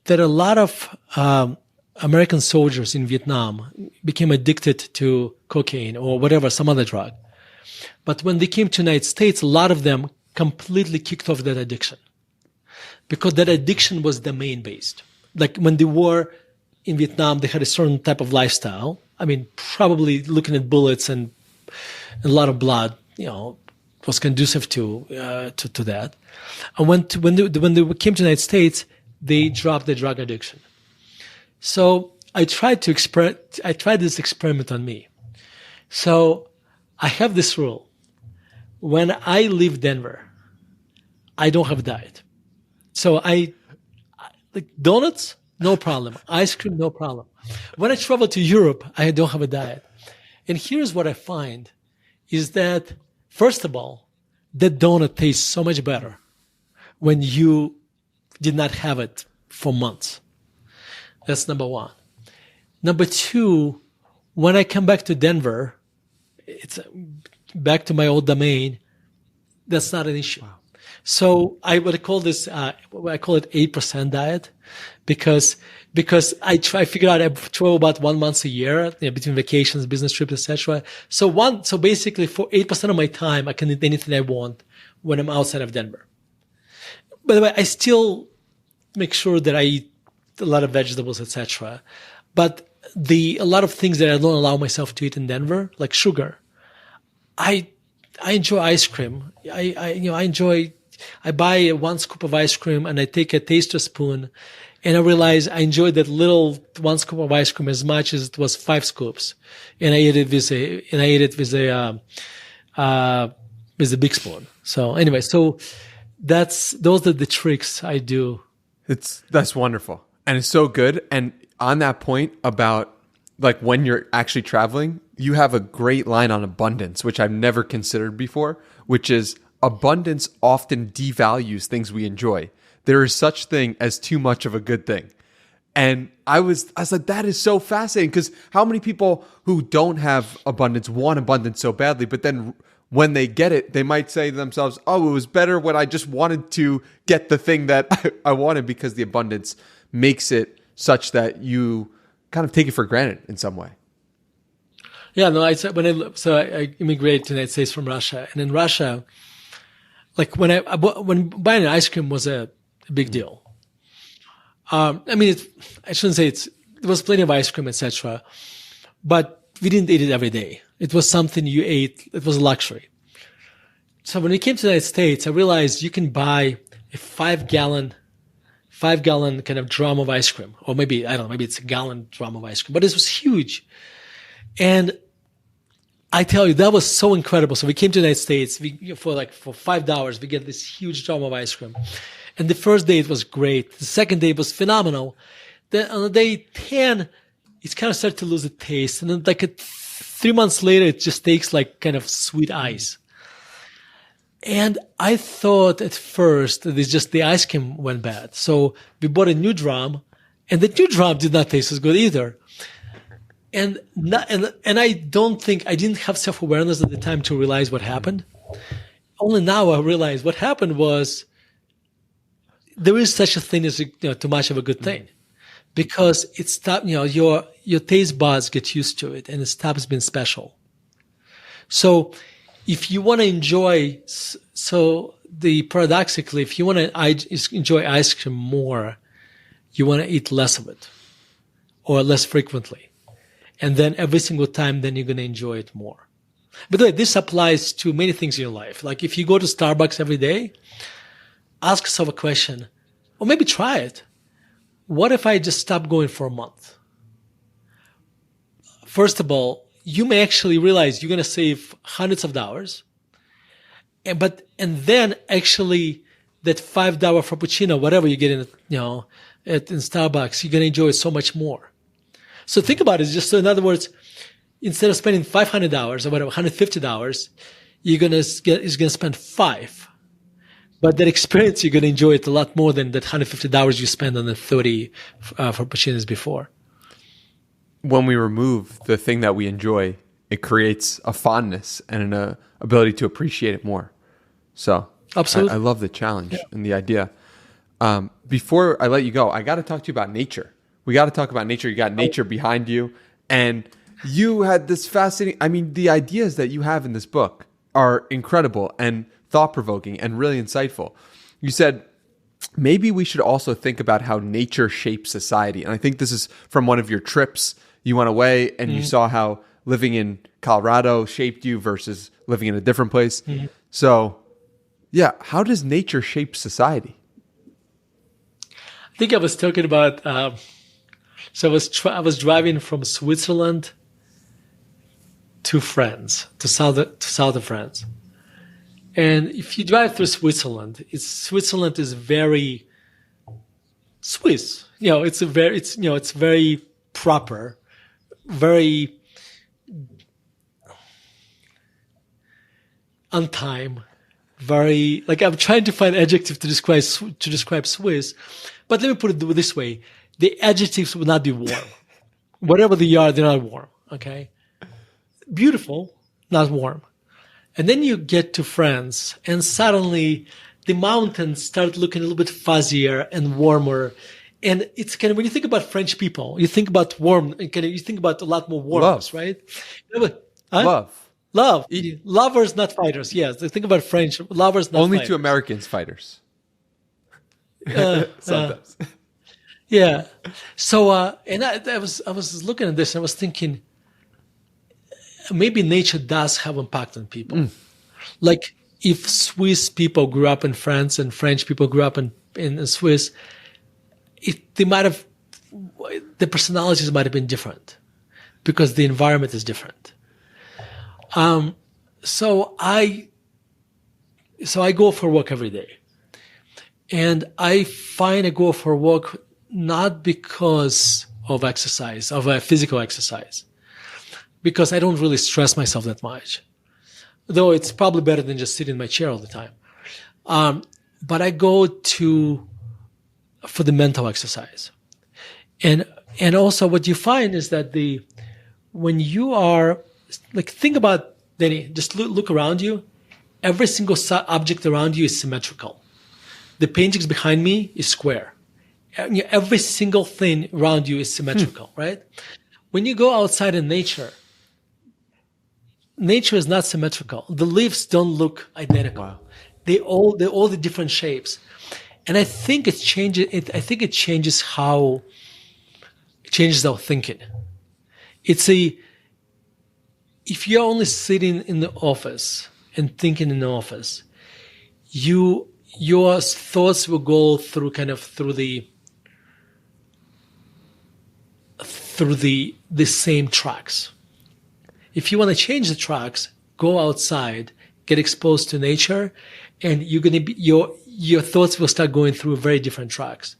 that a lot of American soldiers in Vietnam became addicted to cocaine or whatever, some other drug. But when they came to the United States, a lot of them completely kicked off that addiction because that addiction was domain-based. Like when they were in Vietnam, they had a certain type of lifestyle. I mean, probably looking at bullets and a lot of blood, was conducive to that. And when they came to the United States, they dropped the drug addiction. So I tried this experiment on me. So I have this rule. When I leave Denver, I don't have a diet. So like donuts, no problem. Ice cream, no problem. When I travel to Europe, I don't have a diet. And here's what I find is that, first of all, that donut tastes so much better when you did not have it for months. That's number one. Number two, when I come back to Denver, it's back to my old domain. That's not an issue. Wow. So I call it 8% diet because I figured out I travel about 1 month a year, between vacations, business trips, etc. So basically for 8% of my time, I can eat anything I want when I'm outside of Denver. By the way, I still make sure that I eat a lot of vegetables, etc. But a lot of things that I don't allow myself to eat in Denver, like sugar, I enjoy ice cream. I buy 1 scoop of ice cream and I take a taster spoon, and I realize I enjoyed that little 1 scoop of ice cream as much as it was 5 scoops, and I ate it with a big spoon. So anyway, those are the tricks I do. That's wonderful, and it's so good. And on that point about like when you're actually traveling, you have a great line on abundance, which I've never considered before, which is abundance often devalues things we enjoy. There is such thing as too much of a good thing. And I was like, that is so fascinating, because how many people who don't have abundance want abundance so badly, but then when they get it, they might say to themselves, oh, it was better when I just wanted to get the thing that I wanted, because the abundance makes it such that you kind of take it for granted in some way. Yeah, no, I immigrated to the United States from Russia, and in Russia, like when buying an ice cream was a big deal. I shouldn't say there was plenty of ice cream, etc. But we didn't eat it every day. It was something you ate. It was a luxury. So when we came to the United States, I realized you can buy a 5-gallon kind of drum of ice cream, or maybe it's a gallon drum of ice cream, but it was huge. And I tell you, that was so incredible. So we came to the United States. For $5, we get this huge drum of ice cream. And the first day it was great. The second day it was phenomenal. Then on the day 10, it kind of started to lose the taste. And then 3 months later, it just tastes like kind of sweet ice. And I thought at first that it's just the ice cream went bad. So we bought a new drum, and the new drum did not taste as good either. And I don't think I didn't have self-awareness at the time to realize what happened. Only now I realize what happened was there is such a thing as too much of a good thing, because it stopped. Your taste buds get used to it, and it stops being special. So if you want to enjoy, paradoxically, if you want to enjoy ice cream more, you want to eat less of it, or less frequently. And then every single time, then you're going to enjoy it more. By the way, this applies to many things in your life. Like if you go to Starbucks every day, ask yourself a question, or maybe try it. What if I just stop going for a month? First of all, you may actually realize you're going to save hundreds of dollars. And then actually that $5 Frappuccino, whatever you get in Starbucks, you're going to enjoy it so much more. So think about it. In other words, instead of spending $500 or whatever, $150, you're going to spend $5. But that experience, you're going to enjoy it a lot more than that $150 you spend on the 30 Frappuccinos before. When we remove the thing that we enjoy, it creates a fondness and an ability to appreciate it more. So absolutely, I love the challenge and the idea. Before I let you go, I got to talk to you about nature. We got to talk about nature. You got nature behind you, and you had this fascinating. I mean, the ideas that you have in this book are incredible and thought-provoking and really insightful. You said maybe we should also think about how nature shapes society, and I think this is from one of your trips. You went away and you saw how living in Colorado shaped you versus living in a different place. So, yeah, how does nature shape society? I think I was talking about. So I was driving from Switzerland to France, to south of France, and if you drive through Switzerland, Switzerland is very Swiss. It's very proper, very on time, very like I'm trying to find adjective to describe Swiss, but let me put it this way: the adjectives will not be warm. Whatever they are, they're not warm. Okay, beautiful, not warm. And then you get to France, and suddenly the mountains start looking a little bit fuzzier and warmer. And it's kind of, when you think about French people, you think about warm, you think about a lot more warmth, right? Huh? Love. Lovers, not fighters. Yes. They think about French. Lovers, not Only fighters. to Americans, fighters. Sometimes. Yeah. So, and I was looking at this and I was thinking, maybe nature does have impact on people. Like if Swiss people grew up in France and French people grew up in Swiss, the personalities might have been different because the environment is different. So I go for a walk every day, and I find I go for a walk not because of exercise, of a physical exercise, because I don't really stress myself that much, though it's probably better than just sitting in my chair all the time. But I go for the mental exercise. And also what you find is that when you are, like, think about, Danny, just look around you. Every single object around you is symmetrical. The paintings behind me is square. Every single thing around you is symmetrical, right? When you go outside in nature is not symmetrical. The leaves don't look identical. Wow. They all the different shapes. And I think it changes our thinking. If you're only sitting in the office and thinking in the office, your thoughts will go through the same tracks. If you want to change the tracks, go outside, get exposed to nature, and you're going to be your thoughts will start going through very different tracks.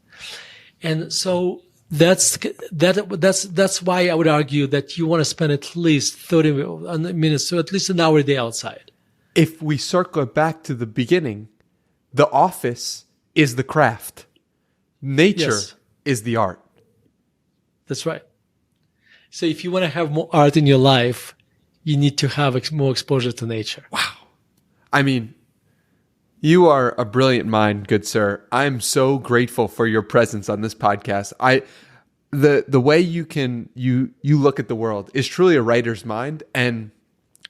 And so that's why I would argue that you want to spend at least 30 minutes, so at least an hour a day outside. If we circle back to the beginning, the office is the craft. Nature is the art. That's right. So if you want to have more art in your life, you need to have more exposure to nature. Wow. I mean, you are a brilliant mind, good sir. I'm so grateful for your presence on this podcast. The way you look at the world is truly a writer's mind, and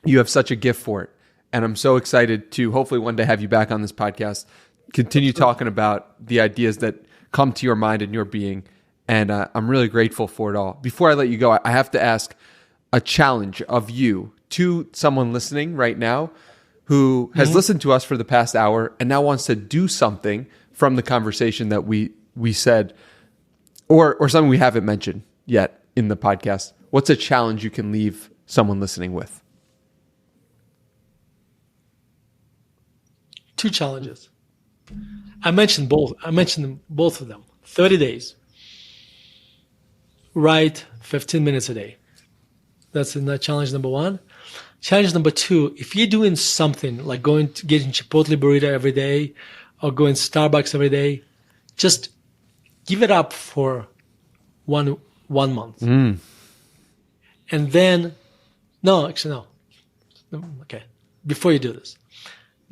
you have such a gift for it. And I'm so excited to hopefully one day have you back on this podcast, continue talking about the ideas that come to your mind and your being. And I'm really grateful for it all. Before I let you go, I have to ask a challenge of you to someone listening right now who has listened to us for the past hour and now wants to do something from the conversation that we said, or something we haven't mentioned yet in the podcast. What's a challenge you can leave someone listening with? 2 challenges. I mentioned both of them. 30 days. Write 15 minutes a day. That's challenge number 1. Challenge number 2, if you're doing something like going to getting Chipotle burrito every day or going to Starbucks every day, just give it up for one month. And then, no. Okay. Before you do this,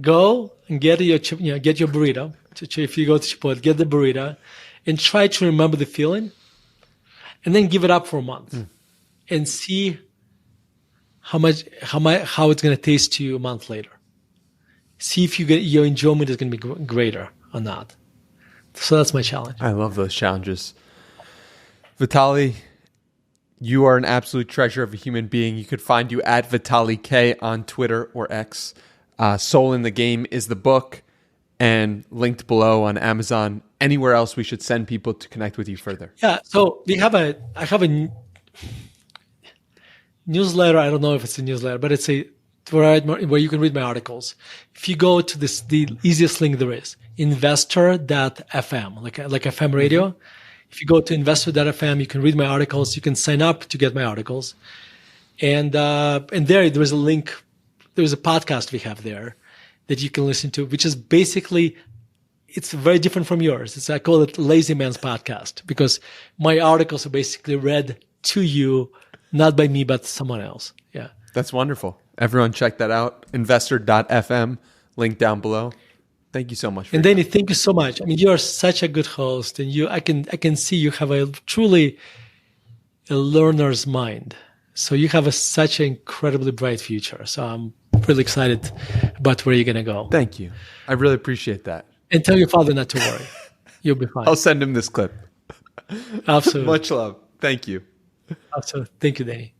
go and get your burrito if you go to Chipotle, get the burrito and try to remember the feeling and then give it up for a month and see how it's going to taste to you a month later. See if your enjoyment is going to be greater or not. So that's my challenge. I love those challenges. Vitaliy, you are an absolute treasure of a human being. You could find you at Vitaliy K on Twitter or X. Soul in the Game is the book and linked below on Amazon. Anywhere else we should send people to connect with you further? Yeah, so I have a newsletter. I don't know if it's a newsletter, but it's where you can read my articles. If you go to the easiest link there is, investor.fm, like FM radio. Mm-hmm. If you go to investor.fm, you can read my articles. You can sign up to get my articles. And there is a link. There's a podcast we have there that you can listen to, which is basically, it's very different from yours. I call it Lazy Man's Podcast because my articles are basically read to you, not by me, but someone else. Yeah. That's wonderful. Everyone check that out. Investor.fm, link down below. Thank you so much. And Danny, thank you so much. I mean, you are such a good host, and I can see you have truly a learner's mind. So you have such an incredibly bright future. So I'm really excited about where you're going to go. Thank you. I really appreciate that. And tell your father not to worry. You'll be fine. I'll send him this clip. Absolutely. Much love. Thank you. Absolutely. Thank you, Danny.